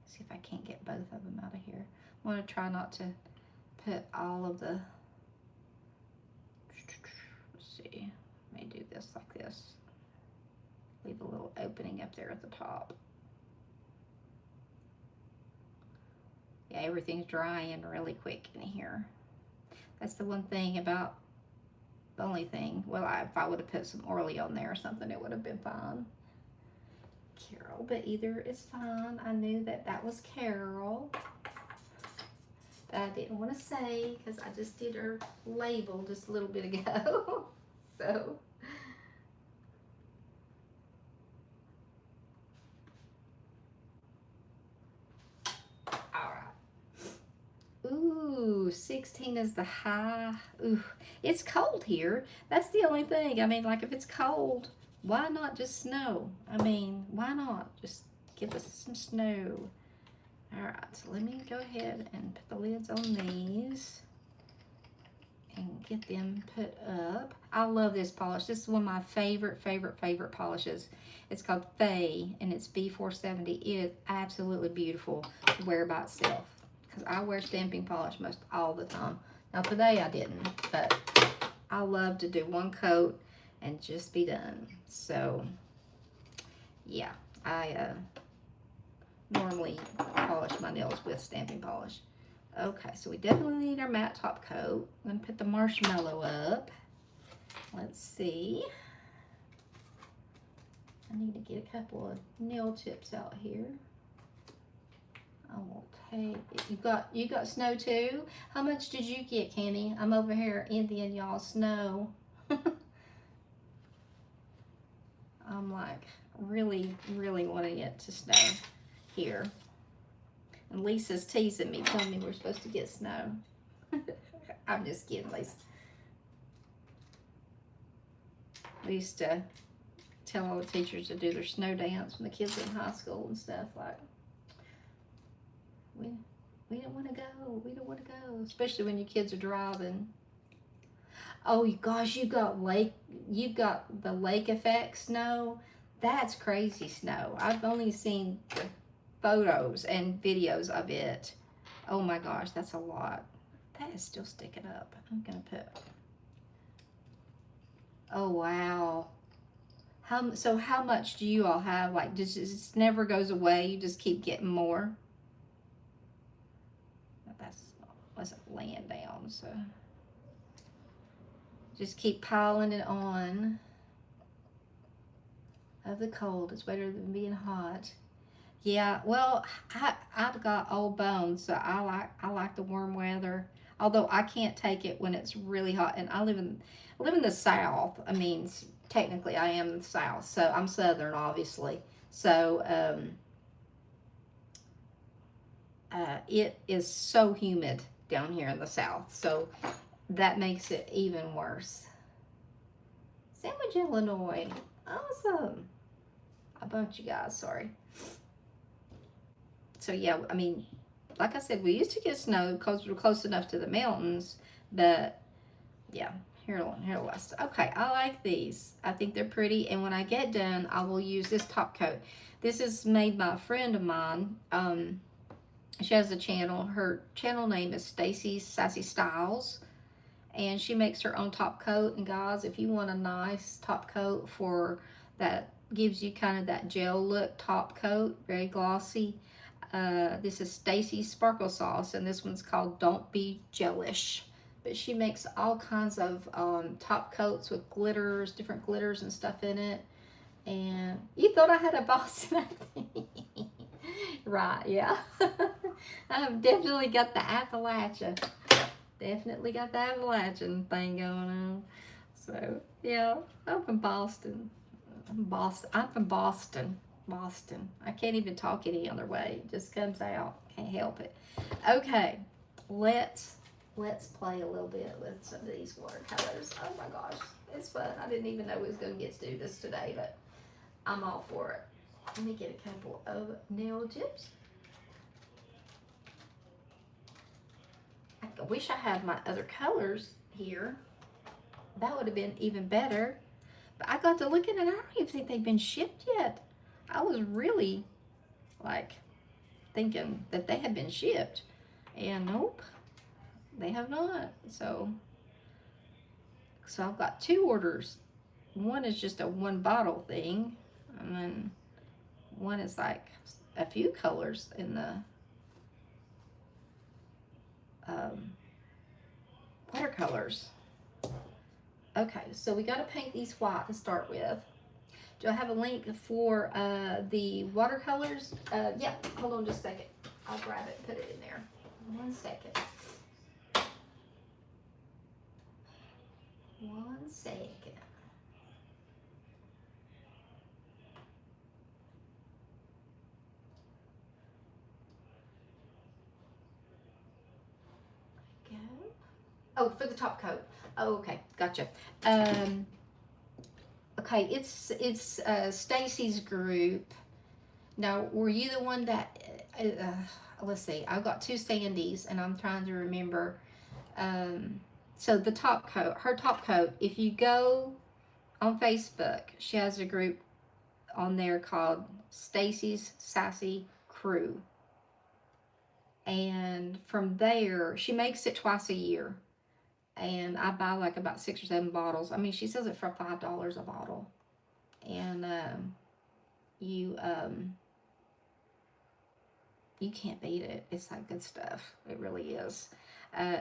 See if I can't get both of them out of here. I want to try not to put all of the, let's see, let me do this like this. Leave a little opening up there at the top. Yeah, everything's drying really quick in here. That's the one thing about, the only thing, well, if I would have put some Orly on there or something, it would have been fine. Carol, but either is fine. I knew that that was Carol. But I didn't want to say because I just did her label just a little bit ago. So. Ooh, 16 is the high. Ooh, it's cold here. That's the only thing. I mean, like if it's cold, why not just snow? I mean, why not just give us some snow? All right, so let me go ahead and put the lids on these and get them put up. I love this polish. This is one of my favorite polishes. It's called Faye and it's B470. It is absolutely beautiful to wear by itself. Because I wear stamping polish most all the time. Now today I didn't, but I love to do one coat and just be done. So yeah, I normally polish my nails with stamping polish. Okay, so we definitely need our matte top coat. I'm gonna put the marshmallow up. Let's see. I need to get a couple of nail tips out here. I will take it. You got snow too? How much did you get, Kenny? I'm over here envying y'all snow. I'm like really wanting it to snow here. And Lisa's teasing me, telling me we're supposed to get snow. I'm just kidding, Lisa. We used to tell all the teachers to do their snow dance when the kids were in high school and stuff. Like, we don't want to go. We don't want to go, especially when your kids are driving. Oh gosh, you've got the lake effect snow. That's crazy snow. I've only seen the photos and videos of it. Oh my gosh, that's a lot. That is still sticking up. I'm gonna put. Oh wow. How much do you all have? Like, just it just never goes away. You just keep getting more. That's wasn't laying down, so just keep piling it on. Of the cold, it's better than being hot. Yeah, well, I've got old bones, so I like the warm weather. Although I can't take it when it's really hot, and I live in the South. I mean, technically I am in the South, so I'm Southern, obviously. So it is so humid down here in the South, so that makes it even worse. Sandwich, Illinois, awesome. I bumped you guys. Sorry. So yeah, I mean, like I said, we used to get snow because we're close enough to the mountains, but yeah, here west. Okay, I like these. I think they're pretty, and when I get done, I will use this top coat. This is made by a friend of mine. She has a channel. Her channel name is Stacy's Sassy Styles, and she makes her own top coat. And guys, if you want a nice top coat for that, gives you kind of that gel look top coat, very glossy. This is Stacy's Sparkle Sauce, and this one's called Don't Be Jellish. But she makes all kinds of top coats with glitters, different glitters and stuff in it. And you thought I had a Boston accent? Right, yeah. I've definitely got the Appalachia. Definitely got the Appalachian thing going on. So, yeah, I'm from Boston. I'm from Boston. Boston. I can't even talk any other way. It just comes out. Can't help it. Okay, let's play a little bit with some of these watercolors. Oh my gosh, it's fun. I didn't even know we was going to get to do this today, but I'm all for it. Let me get a couple of nail tips. I wish I had my other colors here. That would have been even better. But I got to looking and I don't even think they've been shipped yet. I was really like thinking that they had been shipped. And nope, they have not. So I've got two orders. One is just a one bottle thing. And then one is like a few colors in the watercolors. Okay, so we got to paint these white to start with. Do I have a link for the watercolors? Yeah, hold on just a second. I'll grab it and put it in there. 1 second. 1 second. Go. Oh, for the top coat. Oh, okay, gotcha. Okay, it's Stacy's group. Now, were you the one that? Let's see. I've got two Sandys, and I'm trying to remember. So the top coat, her top coat. If you go on Facebook, she has a group on there called Stacy's Sassy Crew, and from there, she makes it twice a year. And I buy like about 6 or 7 bottles. I mean, she sells it for $5 a bottle, and you you can't beat it. It's like good stuff. It really is.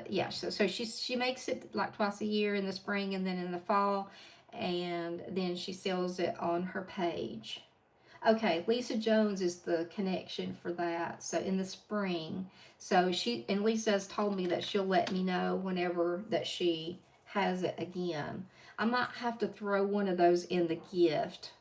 Yeah. So she makes it like twice a year in the spring and then in the fall, and then she sells it on her page. Okay, Lisa Jones is the connection for that. So in the spring, so Lisa has told me that she'll let me know whenever that she has it again. I might have to throw one of those in the gift.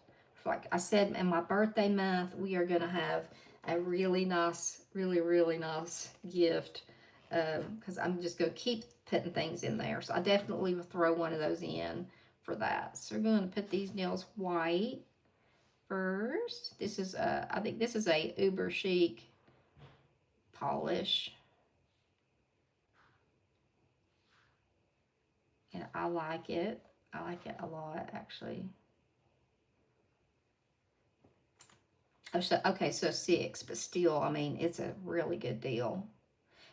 Like I said, in my birthday month, we are gonna have a really nice, really nice gift. Because I'm just gonna keep putting things in there. So I definitely will throw one of those in for that. So we're gonna put these nails white first. This is I think this is a uber chic polish, and I like it. I like it a lot, actually. Oh, so, okay, so 6, but still, I mean, it's a really good deal.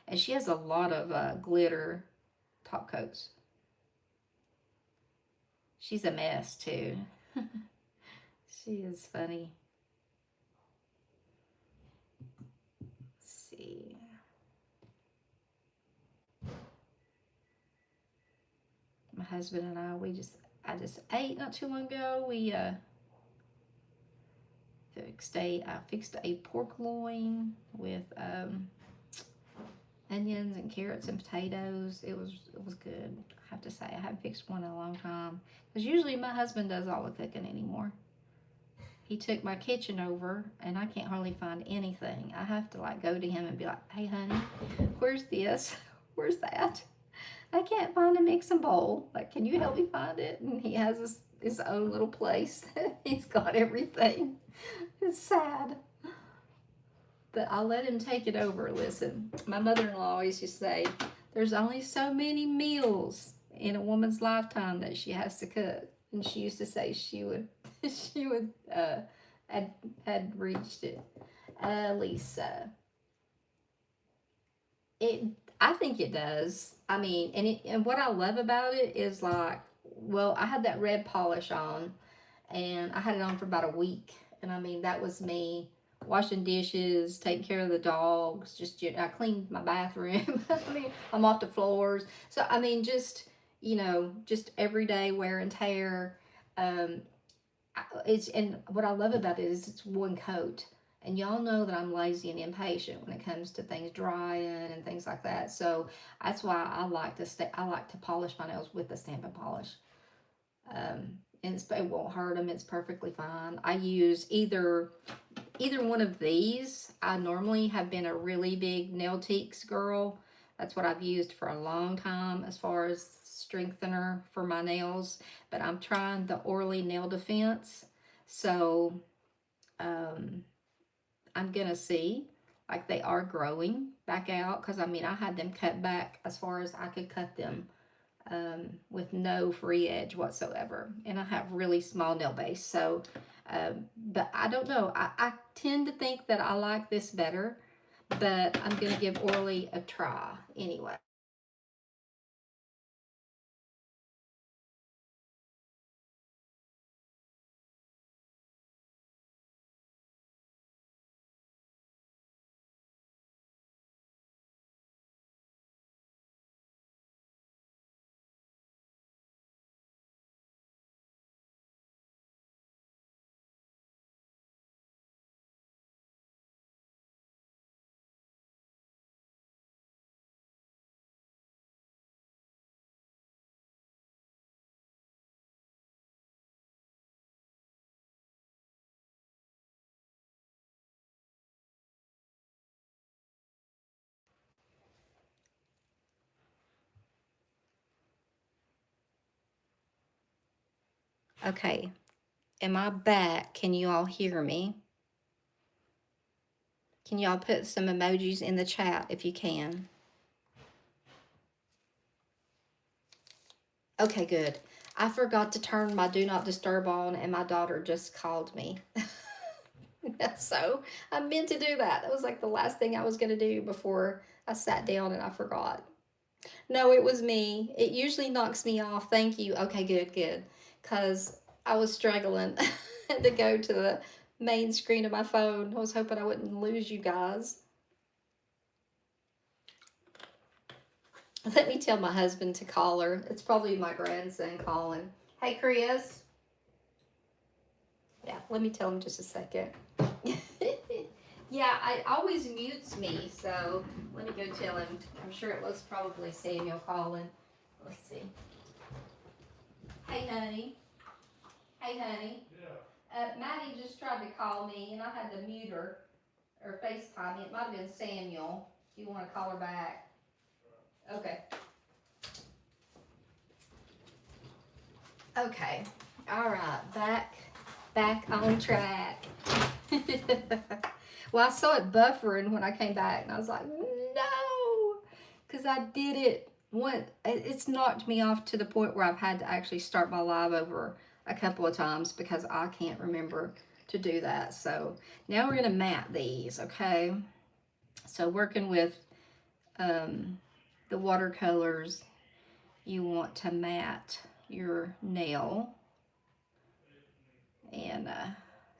And she has a lot of glitter top coats. She's a mess too. She is funny. Let's see. My husband and I just ate not too long ago. I fixed a pork loin with onions and carrots and potatoes. It was good. I have to say, I haven't fixed one in a long time because usually my husband does all the cooking anymore. He took my kitchen over and I can't hardly find anything. I have to like go to him and be like, hey honey, where's this? Where's that? I can't find a mixing bowl. Like, can you help me find it? And he has his own little place. He's got everything. It's sad. But I'll let him take it over. Listen, my mother-in-law always used to say, there's only so many meals in a woman's lifetime that she has to cook. And she used to say she would, had reached it. Lisa, I think it does. I mean, and what I love about it is like, well, I had that red polish on, and I had it on for about a week, and I mean that was me washing dishes, taking care of the dogs. Just I cleaned my bathroom. I mean, I'm off the floors. So I mean, just everyday wear and tear. Um, and what I love about it is it's one coat. And y'all know that I'm lazy and impatient when it comes to things drying and things like that. So that's why I like to polish my nails with the stamping polish. And it won't hurt them. It's perfectly fine. I use either one of these. I normally have been a really big nail teaks girl. That's what I've used for a long time as far as strengthener for my nails. But I'm trying the Orly Nail Defense. So I'm gonna see. Like, they are growing back out because I mean I had them cut back as far as I could cut them, with no free edge whatsoever, and I have really small nail base. So but I don't know, I tend to think that I like this better, but I'm gonna give Orly a try anyway. Okay, am I back? Can you all hear me? Can y'all put some emojis in the chat if you can? Okay, good. I forgot to turn my do not disturb on, and my daughter just called me. So I meant to do that. That was like the last thing I was going to do before I sat down, and I forgot. No, it was me. It usually knocks me off. Thank you. Okay, good, good. Because I was struggling to go to the main screen of my phone. I was hoping I wouldn't lose you guys. Let me tell my husband to call her. It's probably my grandson calling. Hey, Chris. Yeah, let me tell him just a second. Yeah, it always mutes me, so let me go tell him. I'm sure it was probably Samuel calling. Let's see. Hey, honey. Hey, honey. Yeah. Maddie just tried to call me, and I had to mute her or FaceTime me. It might have been Samuel. Do you want to call her back? Okay. Okay. All right. Back on track. Well, I saw it buffering when I came back, and I was like, no, because I did it one. It's knocked me off to the point where I've had to actually start my live over a couple of times because I can't remember to do that. So now we're gonna mat these, okay? So working with the watercolors, you want to mat your nail, And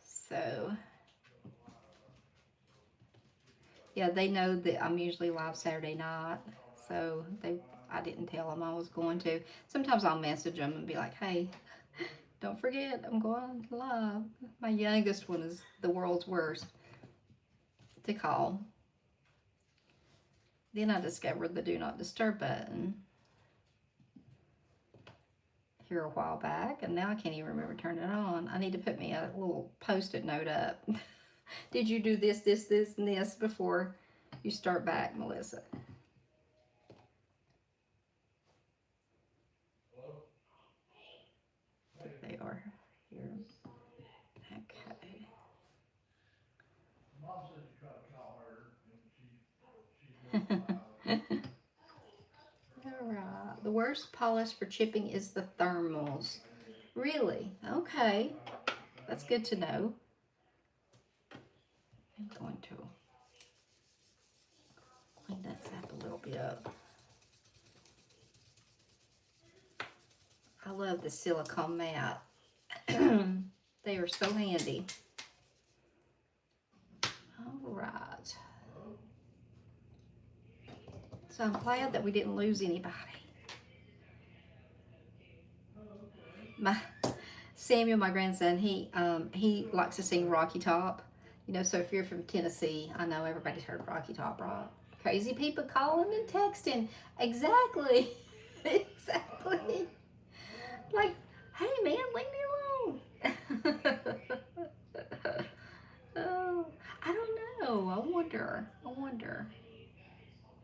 so, yeah, they know that I'm usually live Saturday night. So I didn't tell them I was going to. Sometimes I'll message them and be like, hey, don't forget, I'm going live. My youngest one is the world's worst to call. Then I discovered the do not disturb button here a while back, and now I can't even remember to turn it on. I need to put me a little post-it note up. Did you do this, this, this, and this before you start back, Melissa? They are here. Okay. Alright. The worst polish for chipping is the thermals. Really? Okay. That's good to know. I'm going to clean that sap a little bit. I love the silicone mat. They are so handy. Alright. So I'm glad that we didn't lose anybody. Samuel, my grandson, he likes to sing Rocky Top. You know, so if you're from Tennessee, I know everybody's heard Rocky Top, right? Crazy people calling and texting. Exactly. Exactly. Like, hey man, leave me alone. Oh, I don't know. I wonder.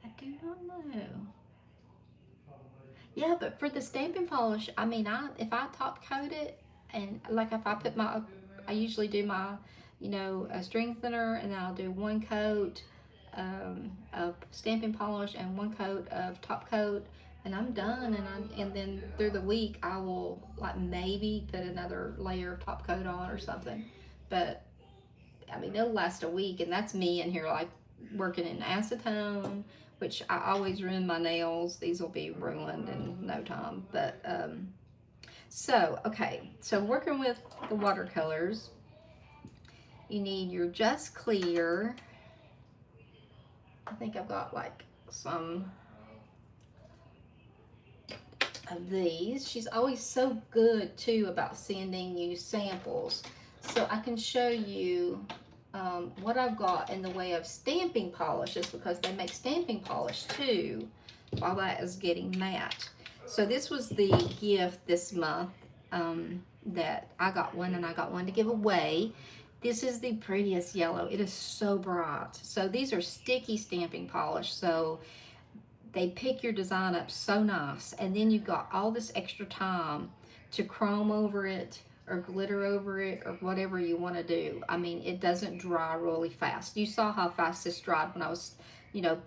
I do not know. Yeah, but for the stamping polish, I mean, if I top coat it, and like if I put I usually do my, a strengthener, and then I'll do one coat of stamping polish and one coat of top coat, and I'm done. And then through the week I will like maybe put another layer of top coat on or something. But I mean, it'll last a week, and that's me in here like working in acetone, which I always ruin my nails. These will be ruined in no time. But so okay, so working with the watercolors, you need your Just Clear. I think I've got like some of these. She's always so good too about sending you samples, so I can show you what I've got in the way of stamping polishes, because they make stamping polish too while that is getting matte. So this was the gift this month that I got one, and I got one to give away. This is the prettiest yellow. It is so bright. So these are sticky stamping polish, so they pick your design up so nice, and then you've got all this extra time to chrome over it or glitter over it or whatever you want to do. I mean, it doesn't dry really fast. You saw how fast this dried when I was,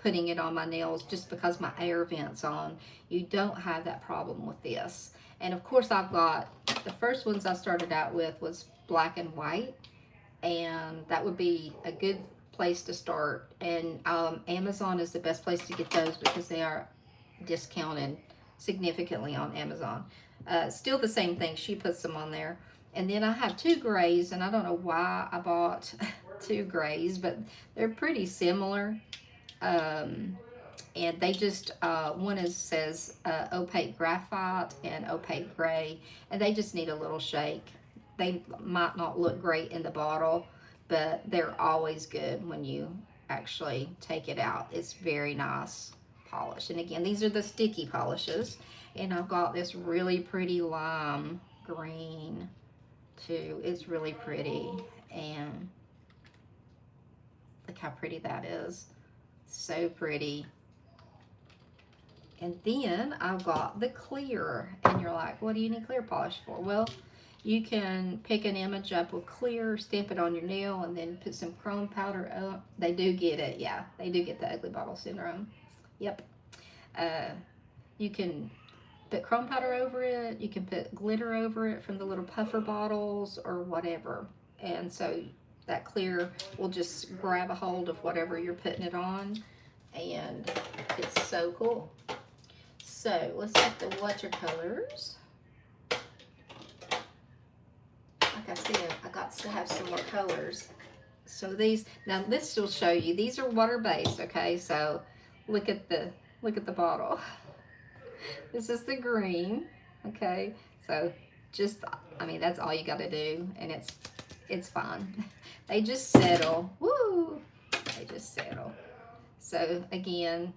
putting it on my nails, just because my air vent's on. You don't have that problem with this. And of course, I've got the first ones I started out with was black and white, and that would be a good place to start. And Amazon is the best place to get those, because they are discounted significantly on Amazon. Still the same thing, she puts them on there. And then I have two grays, and I don't know why I bought two grays, but they're pretty similar. And they just, one says opaque graphite and opaque gray, and they just need a little shake. They might not look great in the bottle, but they're always good when you actually take it out. It's very nice polish. And again, these are the sticky polishes. And I've got this really pretty lime green too. It's really pretty. And look how pretty that is. So pretty. And then I've got the clear. And you're like, what do you need clear polish for? Well, you can pick an image up with clear, stamp it on your nail, and then put some chrome powder up. They do get it, yeah. They do get the ugly bottle syndrome. Yep. You can put chrome powder over it. You can put glitter over it from the little puffer bottles or whatever. And so that clear will just grab a hold of whatever you're putting it on. And it's so cool. So let's get the watercolors. I like I said, I got to have some more colors. So these, now this will show you, these are water based, okay? So look at the bottle. This is the green, okay? So just, I mean, that's all you got to do, and it's fine. They just settle. Woo! They just settle. So again,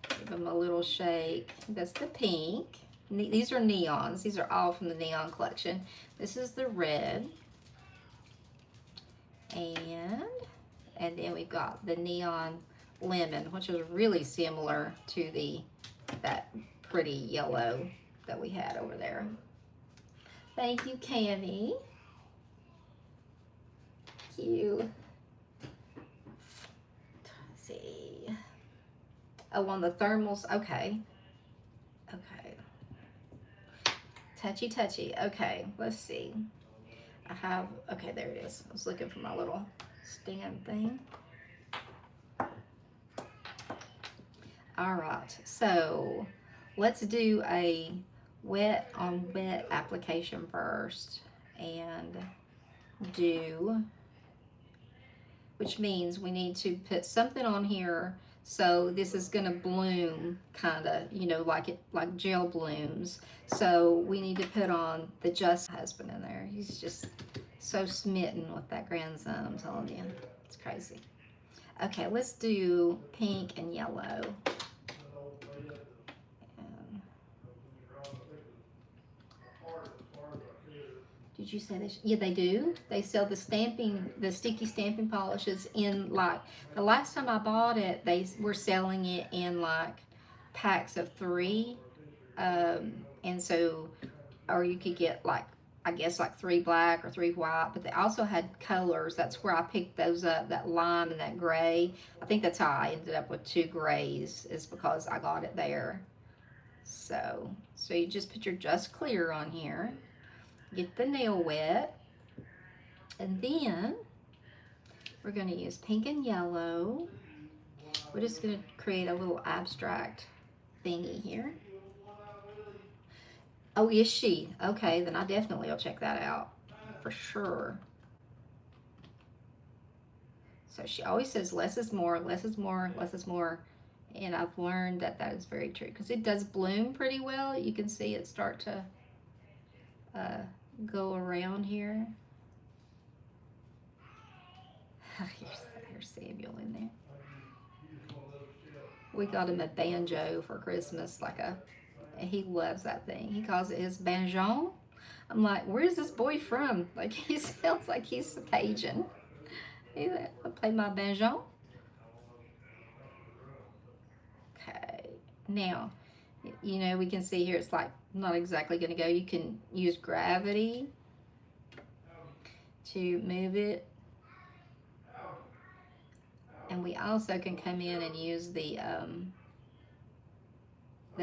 give them a little shake. That's the pink. These are neons. These are all from the neon collection. This is the red. And then we've got the neon lemon, which is really similar to that pretty yellow that we had over there. Thank you, Cami. Thank you. Let's see. Oh, on the thermals. Okay. Okay. Touchy, touchy. Okay, let's see. I have, okay, there it is. I was looking for my little stand thing. All right, so let's do a wet on wet application first, and which means we need to put something on here. So this is gonna bloom kind of, you know, like gel blooms. So we need to put on the Just husband in there. He's just so smitten with that grandson, I'm telling you. It's crazy. Okay, let's do pink and yellow. Did you say this? Yeah, they do. They sell the sticky stamping polishes in, like, the last time I bought it, they were selling it in like packs of 3. And so, or you could get like, I guess like 3 black or 3 white, but they also had colors. That's where I picked those up, that lime and that gray. I think that's how I ended up with 2 grays, is because I got it there. So you just put your Just Clear on here. Get the nail wet, and then we're going to use pink and yellow. We're just going to create a little abstract thingy here. Oh, is she? Okay, then I definitely will check that out for sure. So she always says less is more, less is more, less is more. And I've learned that that is very true, because it does bloom pretty well. You can see it start to go around here. Here's Samuel in there. We got him a banjo for Christmas, he loves that thing. He calls it his banjon. I'm like, where's this boy from? Like, he sounds like he's Cajun. He's like, I play my banjon. Okay, now, you know, we can see here it's like not exactly going to go. You can use gravity to move it. And we also can come in and use the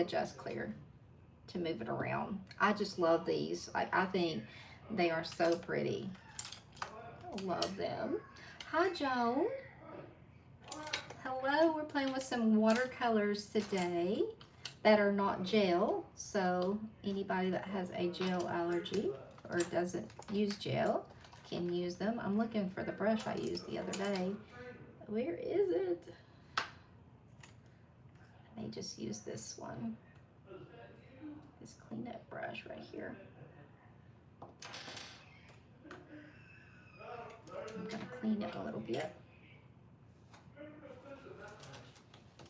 Just Clear to move it around. I just love these. I think they are so pretty. Love them. Hi, Joan. Hello, we're playing with some watercolors today that are not gel. So anybody that has a gel allergy or doesn't use gel can use them. I'm looking for the brush I used the other day. Where is it? I may just use this one. This cleanup brush right here. I'm gonna clean it a little bit.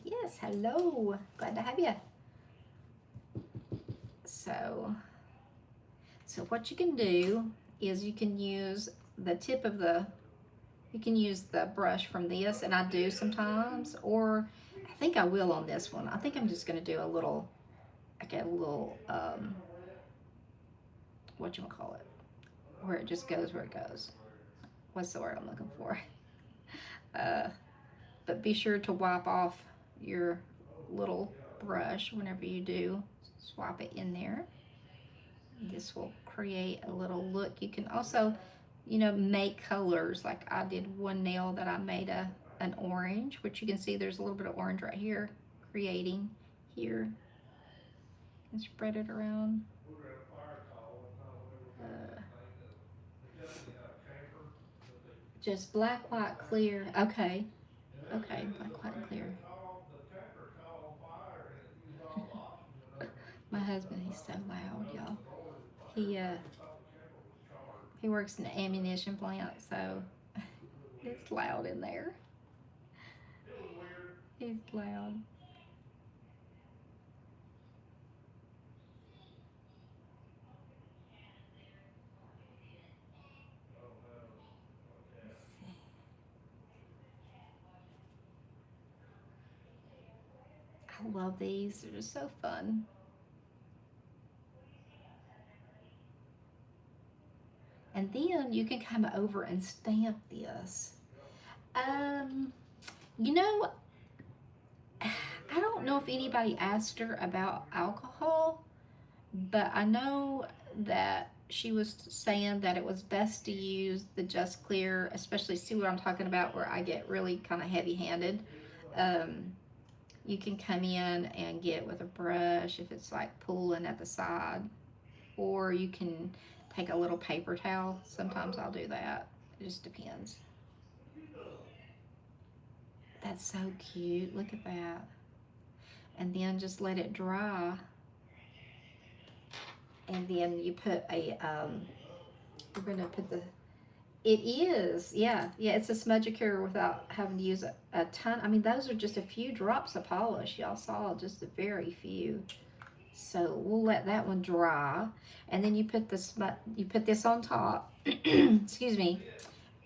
Yes, hello. Glad to have you. So what you can do is you can use the tip of you can use the brush from this, and I do sometimes, or I think I will on this one. I think I'm just gonna do a little, whatchamacallit, where it just goes where it goes. What's the word I'm looking for? But be sure to wipe off your little brush whenever you do. Swap it in there. This will create a little look. You can also, you know, make colors. Like I did one nail that I made an orange, which you can see there's a little bit of orange right here, creating here. And spread it around. Just black, white, clear. Okay. Okay, black, white, and clear. My husband, he's so loud, y'all. He uh he works in an ammunition plant, so it's loud in there. He's loud. I love these. They're just so fun. And then you can come over and stamp this. Um, you know, I don't know if anybody asked her about alcohol, but I know that she was saying that it was best to use the Just Clear, especially see what I'm talking about where I get really kind of heavy handed. Um, you can come in and get it with a brush if it's like pulling at the side, or you can take a little paper towel. Sometimes I'll do that. It just depends. That's so cute. Look at that. And then just let it dry. And then you put a, we're going to put the, it is, yeah. It's a smudgicure without having to use a ton. I mean, those are just a few drops of polish. Y'all saw just a very few. So we'll let that one dry. And then you put you put this on top, excuse me,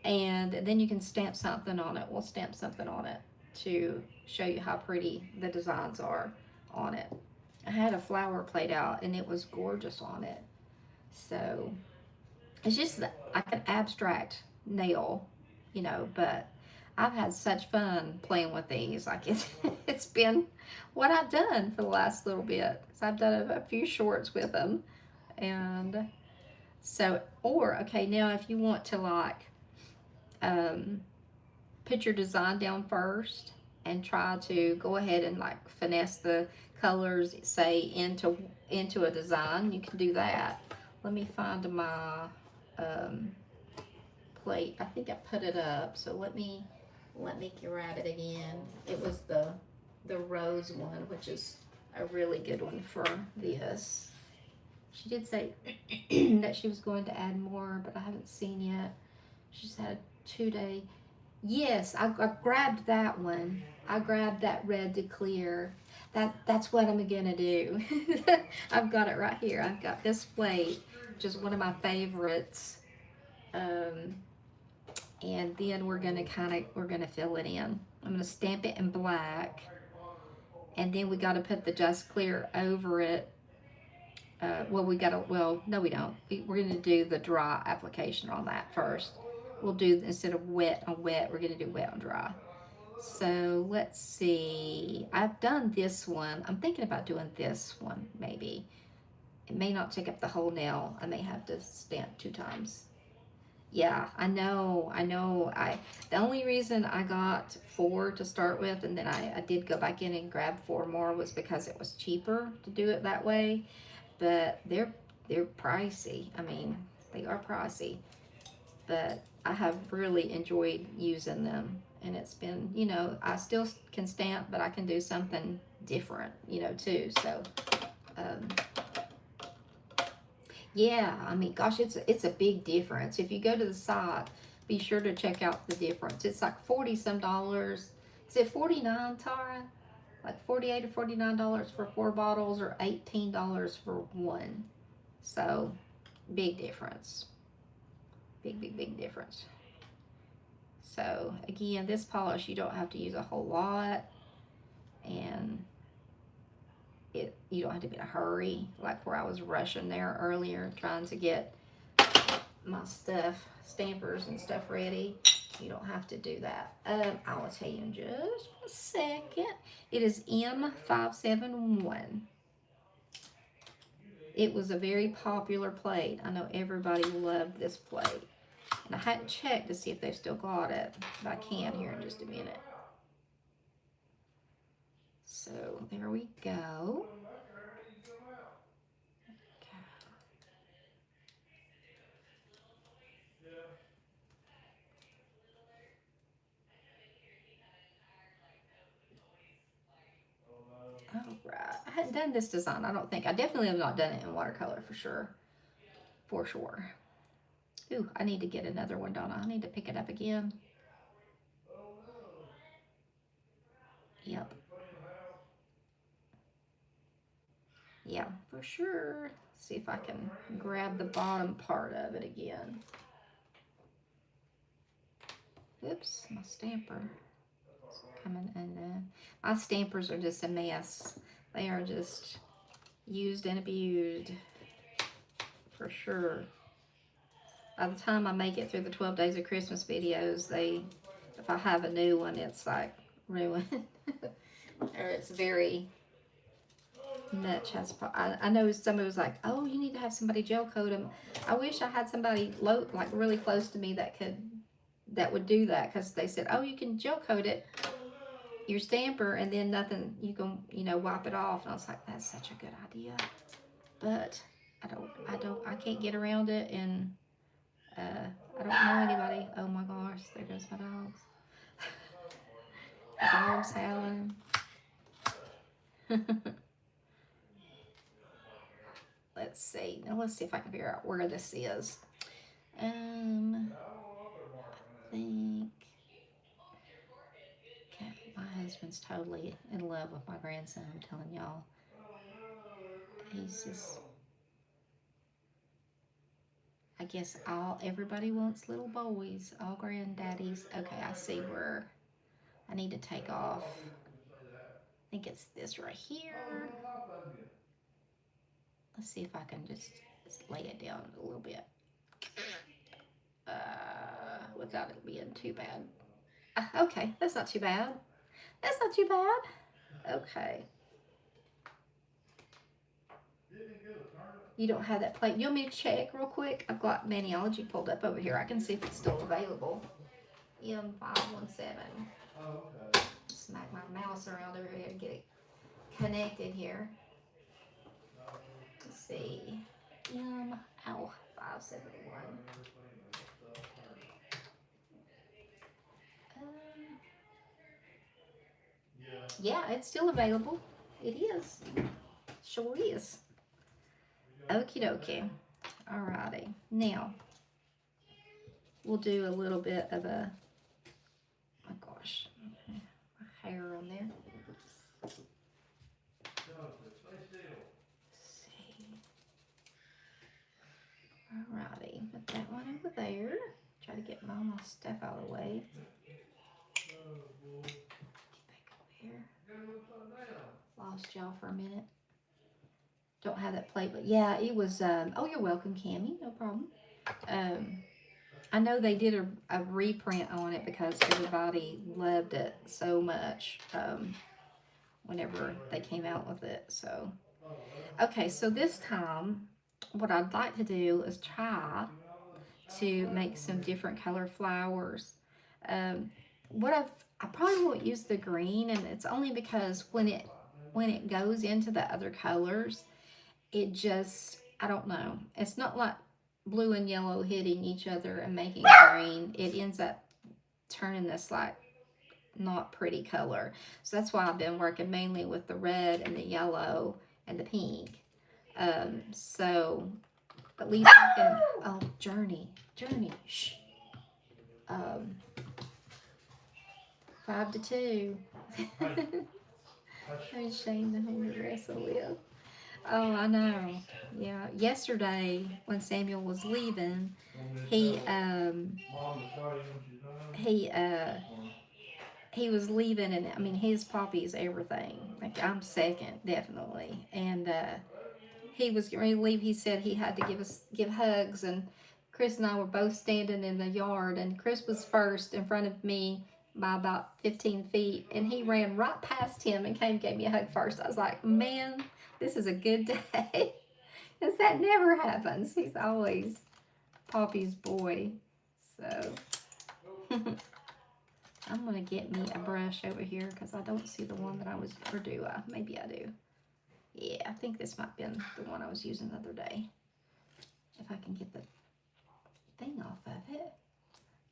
and then you can stamp something on it. We'll stamp something on it to show you how pretty the designs are on it. I had a flower played out and it was gorgeous on it. So it's just like an abstract nail, you know, but I've had such fun playing with these. Like it's been what I've done for the last little bit. Cause I've done a few shorts with them. And so, or, okay, now if you want to like, um, put your design down first and try to go ahead and like finesse the colors, say into a design, you can do that. Let me find my um, plate. I think I put it up, so let me grab it again. It was the rose one, which is a really good one for this. She did say that she was going to add more, but I haven't seen yet. She's had 2 day. Yes, I grabbed that one. I grabbed that red to clear. That's what I'm gonna do. I've got it right here. I've got this plate, which is one of my favorites. Um, and then we're gonna fill it in. I'm gonna stamp it in black, and then we got to put the Just Clear over it. Well, no, we don't. We're gonna do the dry application on that first. We'll do, instead of wet on wet, we're gonna do wet on dry. So let's see. I've done this one. I'm thinking about doing this one maybe. It may not take up the whole nail. I may have to stamp 2 times. Yeah, I know. The only reason I got 4 to start with, and then I did go back in and grab 4 more, was because it was cheaper to do it that way. But they're pricey. I mean, they are pricey. But I have really enjoyed using them, and it's been, you know, I still can stamp, but I can do something different, you know, too. So um, yeah, I mean, gosh, it's a big difference. If you go to the site, be sure to check out the difference. It's like 40 some dollars. Is it 49, Tara? Like 48 or $49 for 4 bottles, or $18 for one. So big difference. Big difference. So again, this polish, you don't have to use a whole lot, and you don't have to be in a hurry, like where I was rushing there earlier trying to get my stampers and stuff ready. You don't have to do that. I will tell you in just a second. It is M571. It was a very popular plate. I know everybody loved this plate. And I hadn't checked to see if they've still got it, but I can here in just a minute. So there we go. done this design. I don't think. I definitely have not done it in watercolor for sure. For sure. Ooh, I need to get another one, Donna. I need to pick it up again. Yep. Yeah, for sure. See if I can grab the bottom part of it again. Oops, my stamper is coming in. My stampers are just a mess. They are just used and abused, for sure. By the time I make it through the 12 Days of Christmas videos, if I have a new one, it's like ruined. Or it's very much has. I know somebody was like, "Oh, you need to have somebody gel coat them." I wish I had somebody like really close to me that would do that, because they said, "Oh, you can gel coat it, your stamper, and then nothing, you can wipe it off." And I was like, "That's such a good idea," but I can't get around it, and I don't know anybody. Oh my gosh, there goes my dogs. The dog's howling. Let's see. Now let's see if I can figure out where this is. I think. Okay, my husband's totally in love with my grandson, I'm telling y'all. He's just, I guess everybody wants little boys, all granddaddies. Okay, I see where I need to take off. I think it's this right here. Let's see if I can just lay it down a little bit. Without it being too bad. Okay, that's not too bad. That's not too bad. Okay. You don't have that plate. You want me to check real quick? I've got Maniology pulled up over here. I can see if it's still available. M517. Oh, okay. Smack my mouse around over here to get it connected here. Let's see. M571. Yeah, it's still available. It is. Sure is. Okie dokie. Alrighty. Now, we'll do a little bit of a, oh my gosh, my hair on there. Let's see. Alrighty, put that one over there. Try to get all my stuff out of the way. Get back over here. Lost y'all for a minute. Don't have that plate, but yeah, it was, oh, you're welcome, Cammie, no problem. I know they did a reprint on it because everybody loved it so much whenever they came out with it. So, okay, so this time, what I'd like to do is try to make some different color flowers. I probably won't use the green, and it's only because when it goes into the other colors, it just, I don't know. It's not like blue and yellow hitting each other and making green. It ends up turning this like not pretty color. So that's why I've been working mainly with the red and the yellow and the pink. So at least I can, oh, Journey, shh. 5 to 2. I'm ashamed to hold the rest of the lip. Oh, I know. Yeah. Yesterday, when Samuel was leaving, he was leaving, and I mean, his poppy is everything. Like, I'm second, definitely. And he was getting ready to leave. He said he had to give hugs, and Chris and I were both standing in the yard, and Chris was first in front of me by about 15 feet, and he ran right past him and came and gave me a hug first. I was like, man, this is a good day. Because that never happens. He's always Poppy's boy. So, I'm going to get me a brush over here because I don't see the one that I was, or do I? Maybe I do. Yeah, I think this might have been the one I was using the other day. If I can get the thing off of it.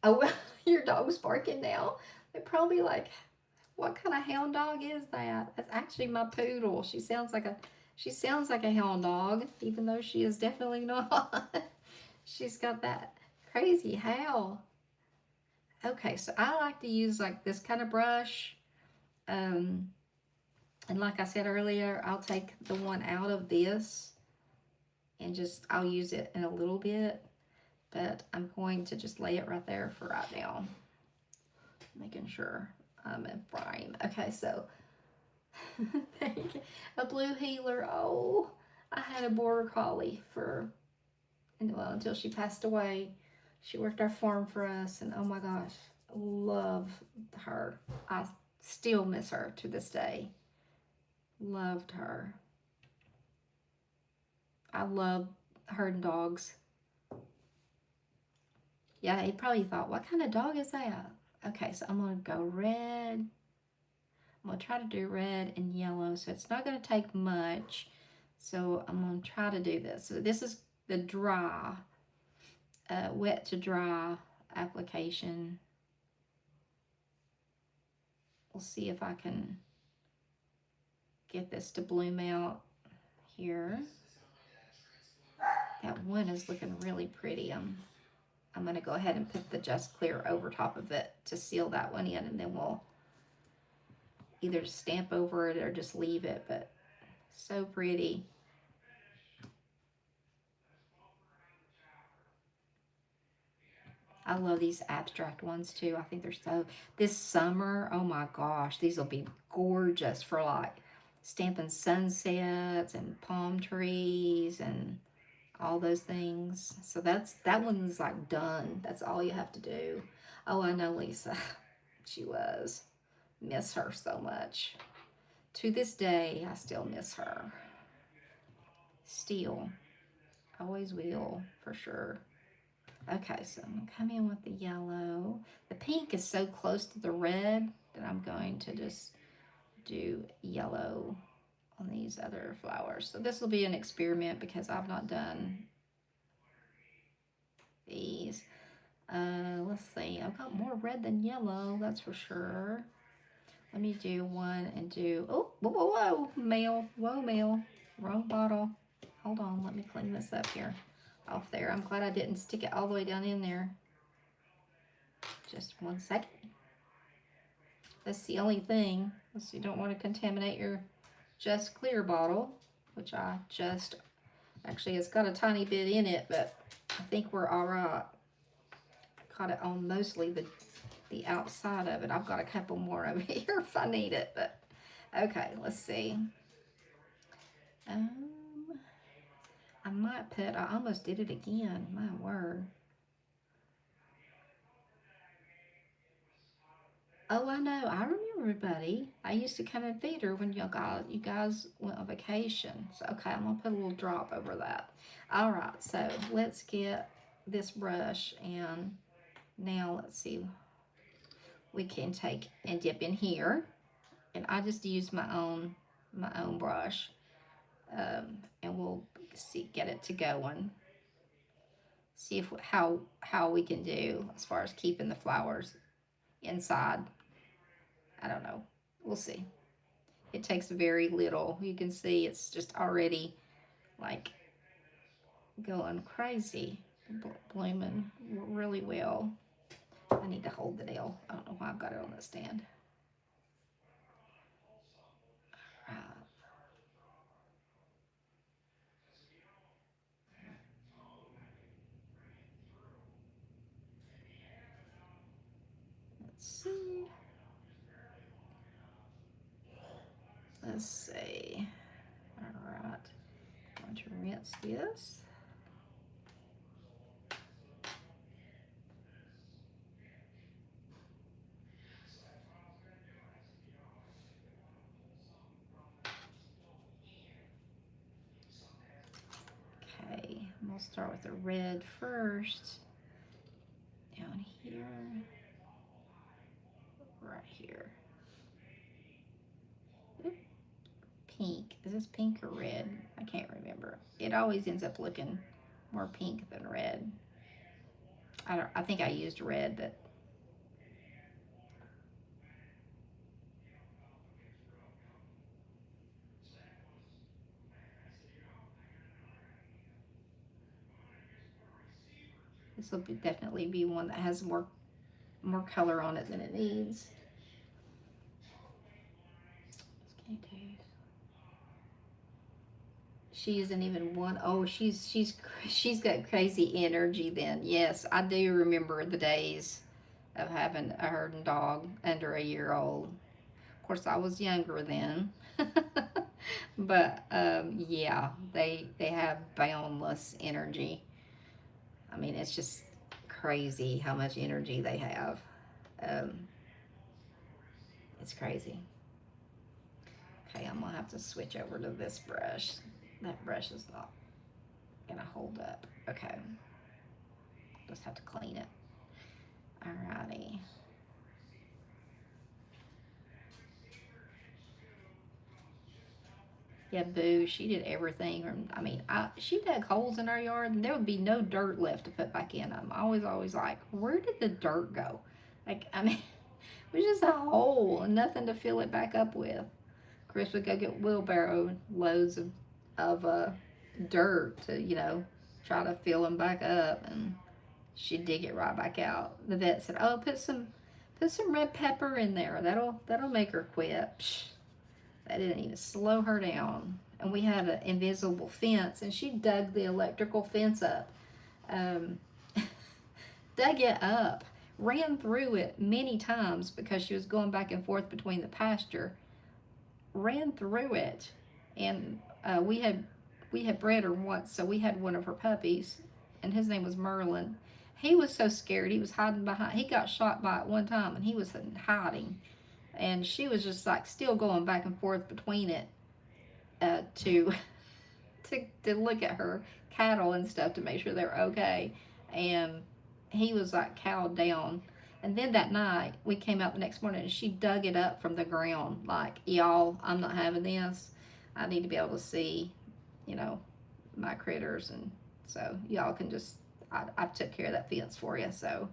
Oh, your dog's barking now. They're probably like, What kind of hound dog is that? That's actually my poodle. She sounds like a hound dog, even though she is definitely not. She's got that crazy howl. Okay, so I like to use like this kind of brush. Um, and like I said earlier, I'll take the one out of this and just, I'll use it in a little bit, but I'm going to just lay it right there for right now. Making sure I'm in frame. Okay, so a blue heeler. Oh, I had a border collie well, until she passed away. She worked our farm for us, and oh my gosh, love her. I still miss her to this day. Loved her. I love herding dogs. Yeah, he probably thought, what kind of dog is that? Okay, so I'm going to go red. I'm going to try to do red and yellow, so it's not going to take much. So I'm going to try to do this. So this is the dry, wet to dry application. We'll see if I can get this to bloom out here. That one is looking really pretty. I'm going to go ahead and put the Just Clear over top of it to seal that one in, and then we'll either stamp over it or just leave it, but so pretty. I love these abstract ones too. I think they're so, this summer, oh my gosh, these will be gorgeous for like stamping sunsets and palm trees and all those things. So that one's like done. That's all you have to do. Oh, I know Lisa. She was. Miss her so much. To this day, I still miss her. Still. Always will, for sure. Okay, so I'm going to come in with the yellow. The pink is so close to the red that I'm going to just do yellow on these other flowers. So this will be an experiment because I've not done these. Let's see. I've got more red than yellow, that's for sure. Let me do one and do, oh, whoa, whoa, whoa, mail. Whoa, mail. Wrong bottle. Hold on, let me clean this up here. Off there. I'm glad I didn't stick it all the way down in there. Just 1 second. That's the only thing. So you don't want to contaminate your Just Clear bottle, which I just, actually it's got a tiny bit in it, but I think we're all right. Caught it on mostly the outside of it. I've got a couple more over here if I need it, but okay, let's see. I might put, I almost did it again, my word. Oh, I know. I remember, buddy. I used to come and feed her when you guys went on vacation. So, okay, I'm going to put a little drop over that. All right, so let's get this brush, and now let's see. We can take and dip in here, and I just use my own brush, and we'll see, get it to going. See if how we can do as far as keeping the flowers inside. I don't know. We'll see. It takes very little. You can see it's just already like going crazy, blooming really well. I need to hold the nail. I don't know why I've got it on the stand. Let's see. Let's see. All right. I'm going to rinse this. Okay, I'm going to start with the red first. Down here. Right here. Pink. Is this pink or red? I can't remember. It always ends up looking more pink than red. I think I used red, but This will definitely be one that has more color on it than it needs. She isn't even one. Oh, she's got crazy energy. Then yes, I do remember the days of having a herding dog under a year old. Of course, I was younger then, but yeah, they have boundless energy. I mean, it's just crazy how much energy they have. Um, it's crazy. Okay, I'm gonna have to switch over to this brush. That brush is not gonna hold up. Okay, just have to clean it. Alrighty. Yeah, Boo, she did everything. I mean, she dug holes in our yard, and there would be no dirt left to put back in them. I always like, where did the dirt go? Like, I mean, it was just a hole and nothing to fill it back up with. Chris would go get wheelbarrow loads of dirt to, try to fill them back up, and she'd dig it right back out. The vet said, "Oh, put some red pepper in there. That'll make her quit." Psh, that didn't even slow her down. And we had an invisible fence, and she dug the electrical fence up. Um, dug it up, ran through it many times because she was going back and forth between the pasture. Ran through it, and we had bred her once, so we had one of her puppies, and his name was Merlin. He was so scared, he was hiding behind. He got shot by it one time, and he was hiding, and she was just like still going back and forth between it to to look at her cattle and stuff to make sure they're okay, and he was like cowed down. And then that night, we came out the next morning and she dug it up from the ground. Like, y'all, I'm not having this. I need to be able to see, you know, my critters. And so y'all can just, I took care of that fence for you. So,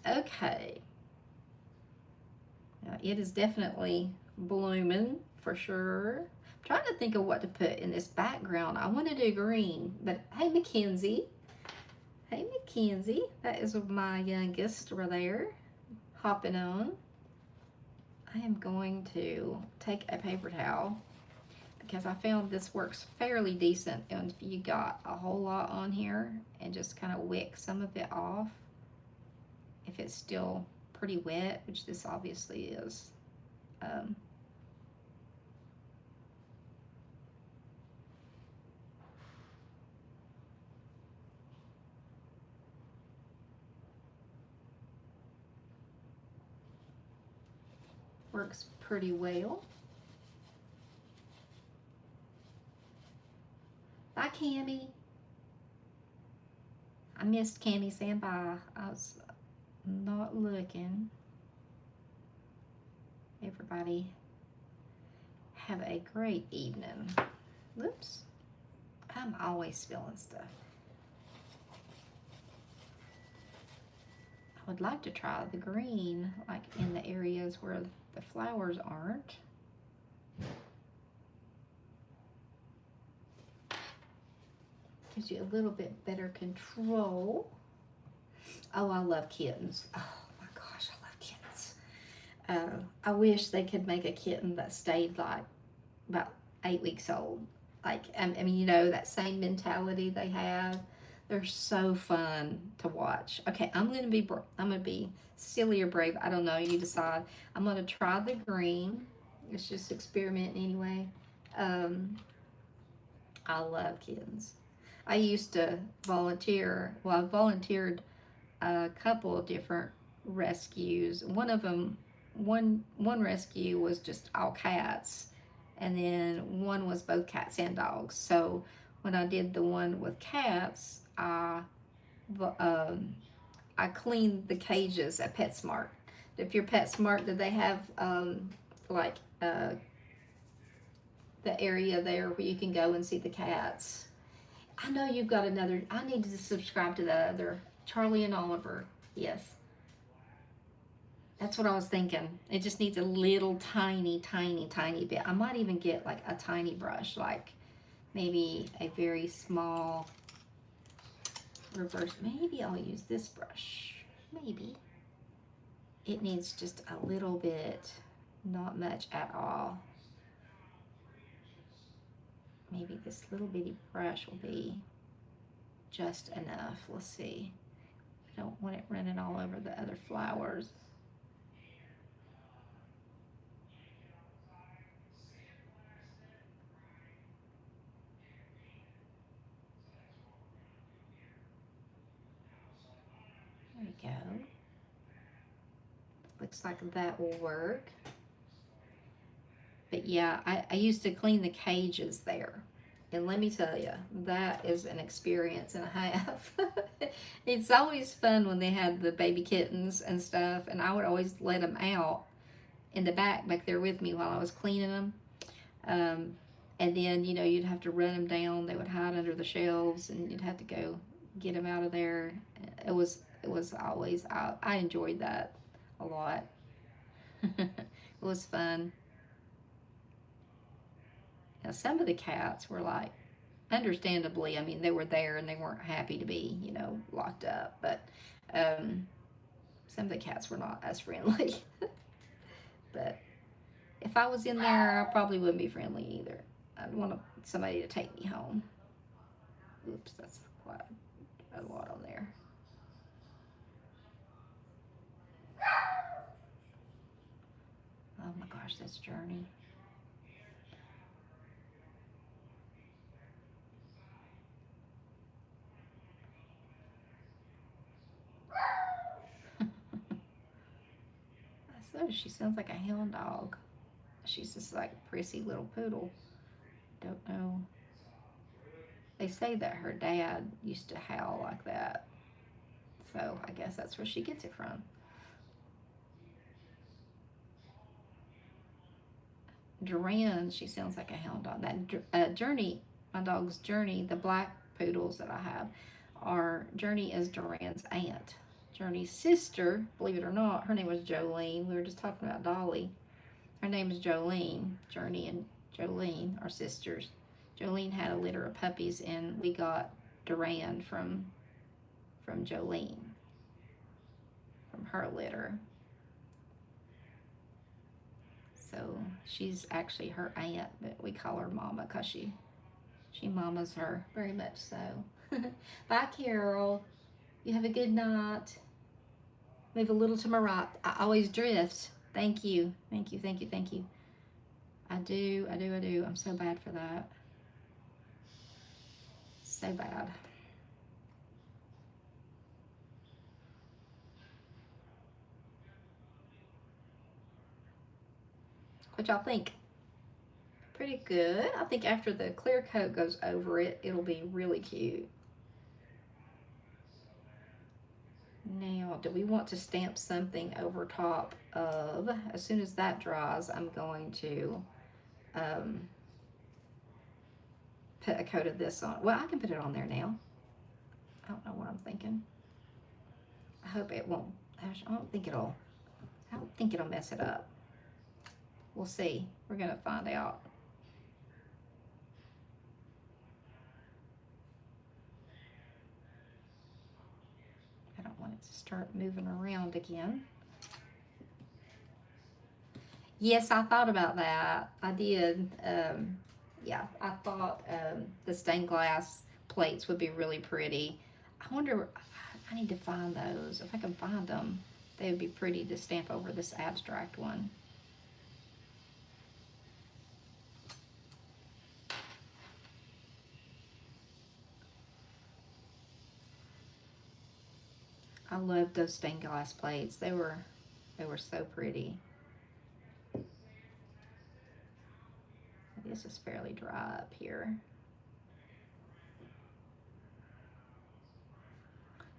okay. It is definitely blooming for sure. I'm trying to think of what to put in this background. I want to do green, but hey, Mackenzie. Hey, Mackenzie. That is my youngest right there, hopping on. I am going to take a paper towel because I found this works fairly decent. And if you got a whole lot on here and just kind of wick some of it off, if it's still pretty wet, which this obviously is. Works pretty well. Bye, Cammie. I missed Cammie saying bye. I was not looking. Everybody have a great evening. Whoops. I'm always spilling stuff. I would like to try the green, like in the areas where the flowers aren't. Gives you a little bit better control. Oh, I love kittens. Oh my gosh, I love kittens. I wish they could make a kitten that stayed like about 8 weeks old. Like, I mean, you know, that same mentality they have. They're so fun to watch. Okay, I'm gonna be silly or brave. I don't know. You decide. I'm gonna try the green. It's just experiment anyway. I love kittens. I used to volunteer. Well, I volunteered a couple of different rescues. One of them, one rescue was just all cats, and then one was both cats and dogs. So when I did the one with cats, I cleaned the cages at PetSmart. If you're PetSmart, do they have like the area there where you can go and see the cats? I know you've got another. I need to subscribe to the other Charlie and Oliver. Yes, that's what I was thinking. It just needs a little tiny bit. I might even get like a tiny brush, like maybe a very small reverse. Maybe I'll use this brush. Maybe. It needs just a little bit, not much at all. Maybe this little bitty brush will be just enough. Let's see. I don't want it running all over the other flowers. There we go. Looks like that will work. But yeah, I used to clean the cages there. And let me tell you, that is an experience and a half. It's always fun when they had the baby kittens and stuff, and I would always let them out in the back there with me while I was cleaning them. And then, you know, you'd have to run them down. They would hide under the shelves, and you'd have to go get them out of there. It was always, I enjoyed that a lot. It was fun. Now, some of the cats were like, understandably, I mean, they were there and they weren't happy to be, you know, locked up. But some of the cats were not as friendly. But if I was in there, I probably wouldn't be friendly either. I'd want somebody to take me home. Oops, that's quite a lot on there. Oh my gosh, that's Journey. So she sounds like a hound dog. She's just like a prissy little poodle. Don't know. They say that her dad used to howl like that. So I guess that's where she gets it from. Duran, she sounds like a hound dog. That Journey, my dog's Journey, the black poodles that I have, Journey is Duran's aunt. Journey's sister, believe it or not, her name was Jolene. We were just talking about Dolly. Her name is Jolene. Journey and Jolene are sisters. Jolene had a litter of puppies, and we got Duran from Jolene, from her litter. So she's actually her aunt, but we call her Mama because she mamas her very much so. Bye, Carol. You have a good night. Move a little to my right. I always drift. Thank you. Thank you, thank you, thank you. I do. I'm so bad for that. So bad. What y'all think? Pretty good. I think after the clear coat goes over it, it'll be really cute. Now, do we want to stamp something over top of, as soon as that dries, I'm going to put a coat of this on. Well, I can put it on there now. I don't know what I'm thinking. I hope it won't, I don't think it'll mess it up. We'll see. We're gonna find out. I don't want it to start moving around again. Yes, I thought about that. I did. Yeah, I thought the stained glass plates would be really pretty. I wonder, I need to find those. If I can find them, they would be pretty to stamp over this abstract one. I loved those stained glass plates. They were so pretty. This is fairly dry up here.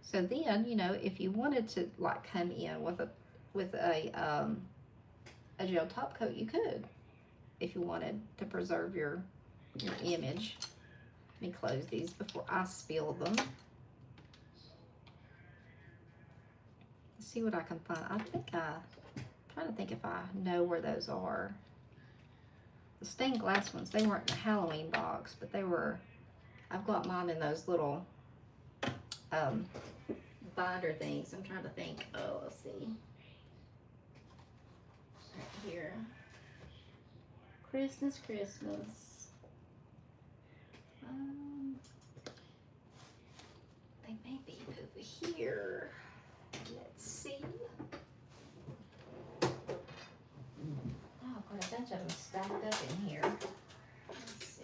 So then, you know, if you wanted to like come in with a gel top coat, you could, if you wanted to preserve your image. Let me close these before I spill them. Let's see what I can find. I'm trying to think if I know where those are. The stained glass ones, they weren't in the Halloween box, but they were, I've got mine in those little binder things. I'm trying to think. Oh, let's see. Right here. Christmas, Christmas. They may be over here. Let's see. Oh, got a bunch of them stacked up in here. Let's see.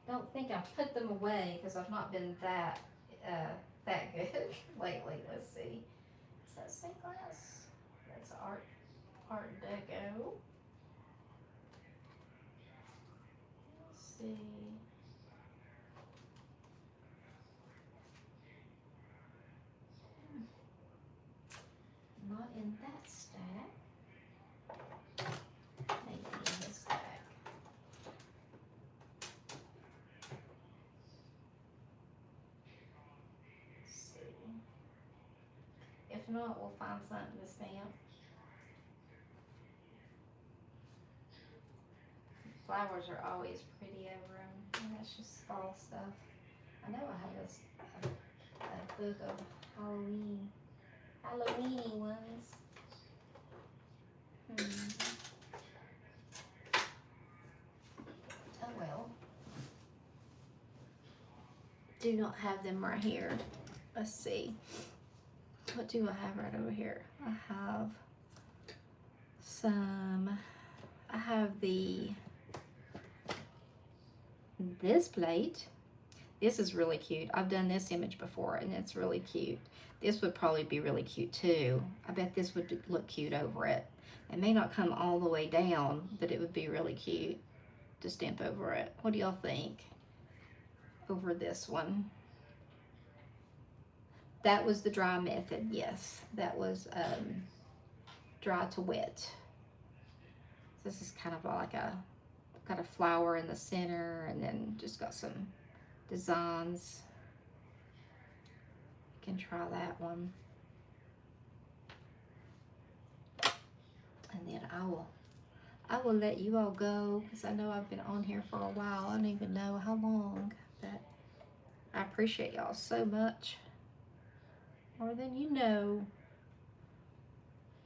Don't think I've put them away because I've not been that good lately. Let's see. Is that stained glass? That's Art Deco. Let's see. Not in that stack. Maybe in this stack. Let's see. If not, we'll find something to stamp. Flowers are always pretty over them. And that's just fall stuff. I know I have a book of Halloweeny ones. Oh well. Do not have them right here. Let's see. What do I have right over here? I have this plate. This is really cute. I've done this image before and it's really cute. This would probably be really cute too. I bet this would look cute over it. It may not come all the way down, but it would be really cute to stamp over it. What do y'all think? Over this one. That was the dry method, yes. That was dry to wet. This is kind of like got a flower in the center and then just got some designs. You can try that one. And then I will let you all go because I know I've been on here for a while. I don't even know how long, but I appreciate y'all so much. More than you know.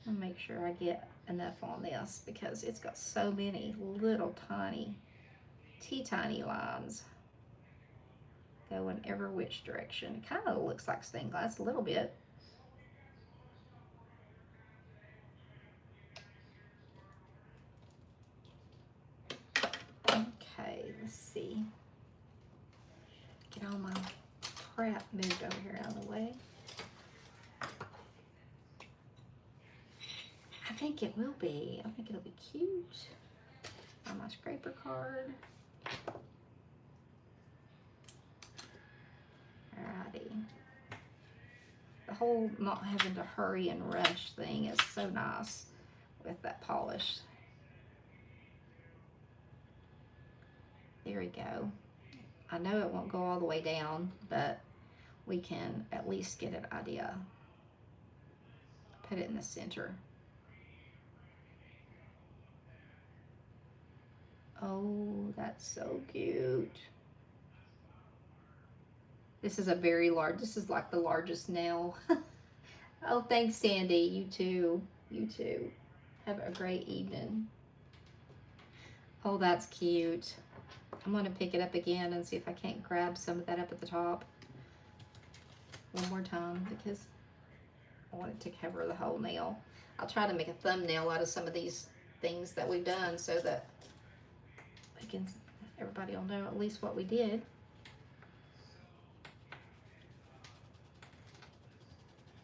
I'll make sure I get enough on this because it's got so many little tiny, teeny lines going every which direction. It kind of looks like stained glass a little bit. Okay, let's see. Get all my crap moved over here out of the way. I think it will be. I think it'll be cute. On my scraper card. Alrighty. The whole not having to hurry and rush thing is so nice with that polish. There we go. I know it won't go all the way down, but we can at least get an idea. Put it in the center. Oh, that's so cute. This is a very large, this is like the largest nail. Oh, thanks, Sandy. You too. You too. Have a great evening. Oh, that's cute. I'm going to pick it up again and see if I can't grab some of that up at the top one more time because I want it to cover the whole nail. I'll try to make a thumbnail out of some of these things that we've done so that everybody will know at least what we did.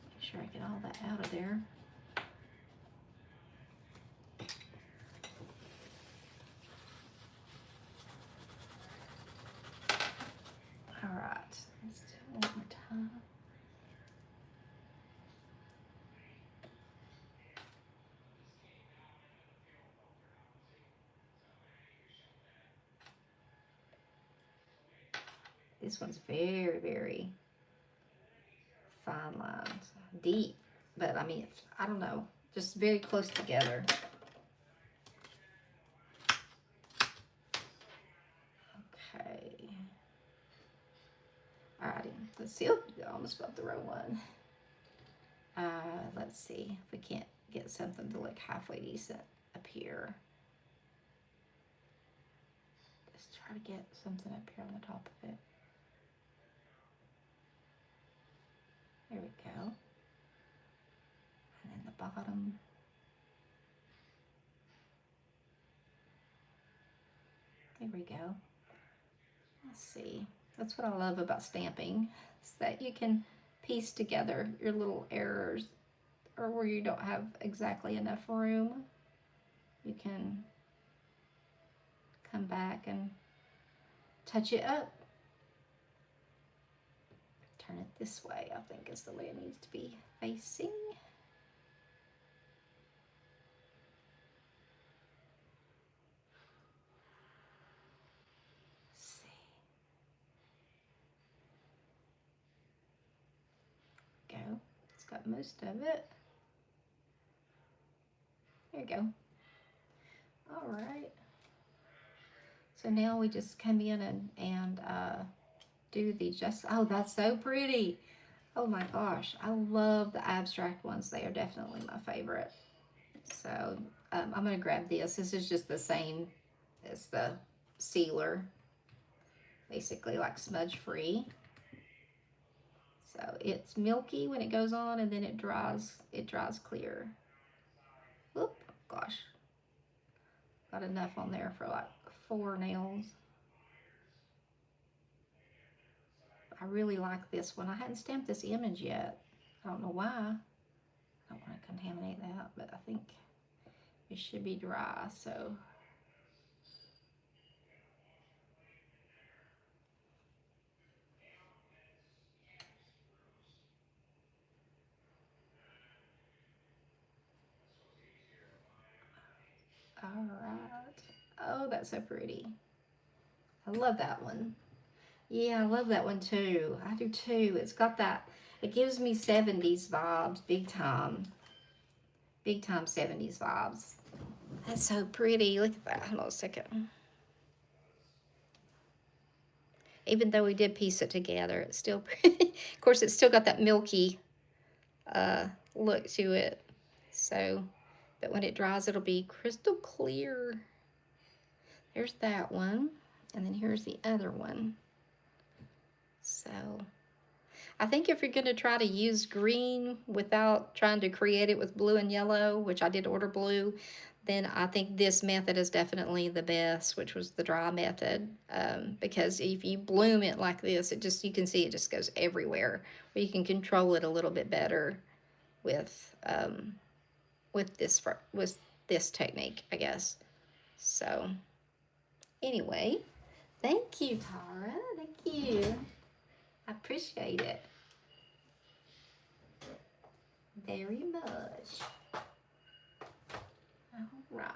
Make sure I get all that out of there. All right, let's do it one more time. This one's very, very fine lines, deep, but I mean, I don't know, just very close together. Let's see. Oh, I almost spelled the wrong one. Let's see if we can't get something to look halfway decent up here. Just try to get something up here on the top of it. There we go. And then the bottom. There we go. Let's see. That's what I love about stamping, is that you can piece together your little errors, or where you don't have exactly enough room. You can come back and touch it up. Turn it this way, I think is the way it needs to be facing. Go. It's got most of it. There you go. All right. So now we just come in and do the oh, that's so pretty. Oh my gosh, I love the abstract ones. They are definitely my favorite. So I'm gonna grab this. This is just the same as the sealer, basically like smudge free. So it's milky when it goes on, and then it dries clear. Oop, gosh. Got enough on there for like 4 nails. I really like this one. I hadn't stamped this image yet. I don't know why. I don't want to contaminate that, but I think it should be dry, so. All right. Oh, that's so pretty. I love that one. Yeah, I love that one too. I do too. It's got that, it gives me 70s vibes, big time. Big time 70s vibes. That's so pretty. Look at that. Hold on a second. Even though we did piece it together, it's still pretty. Of course, it's still got that milky look to it. So, but when it dries, it'll be crystal clear. There's that one. And then here's the other one. So, I think if you're going to try to use green without trying to create it with blue and yellow, which I did order blue, then I think this method is definitely the best, which was the dry method. Because if you bloom it like this, it just, you can see it just goes everywhere. But you can control it a little bit better with this technique, I guess. So anyway, thank you, Tara. Thank you. I appreciate it very much. All right.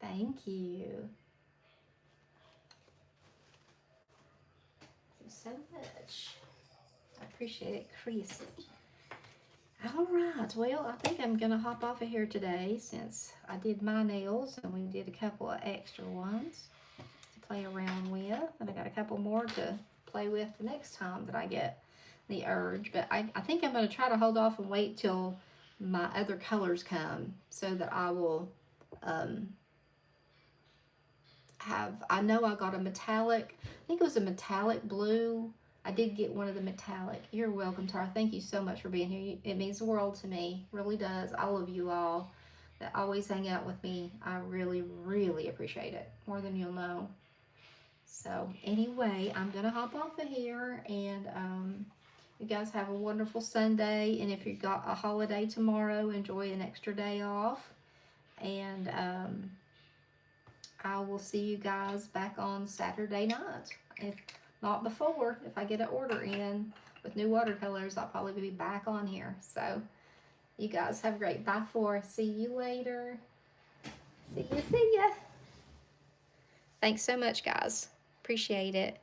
Thank you. Thank you so much. I appreciate it, Chrissy. All right, well, I think I'm gonna hop off of here today, since I did my nails and we did a couple of extra ones to play around with, and I got a couple more to play with the next time that I get the urge. But I think I'm gonna try to hold off and wait till my other colors come, so that I will I know I got a metallic, I think it was a metallic blue. I did get one of the metallic. You're welcome, Tara. Thank you so much for being here. It means the world to me. Really does. All of you all that always hang out with me. I really, really appreciate it. More than you'll know. So anyway, I'm going to hop off of here. And you guys have a wonderful Sunday. And if you've got a holiday tomorrow, enjoy an extra day off. And I will see you guys back on Saturday night. If not before, if I get an order in with new watercolors, I'll probably be back on here. So you guys have a great bye for. See you later. See ya. Thanks so much, guys. Appreciate it.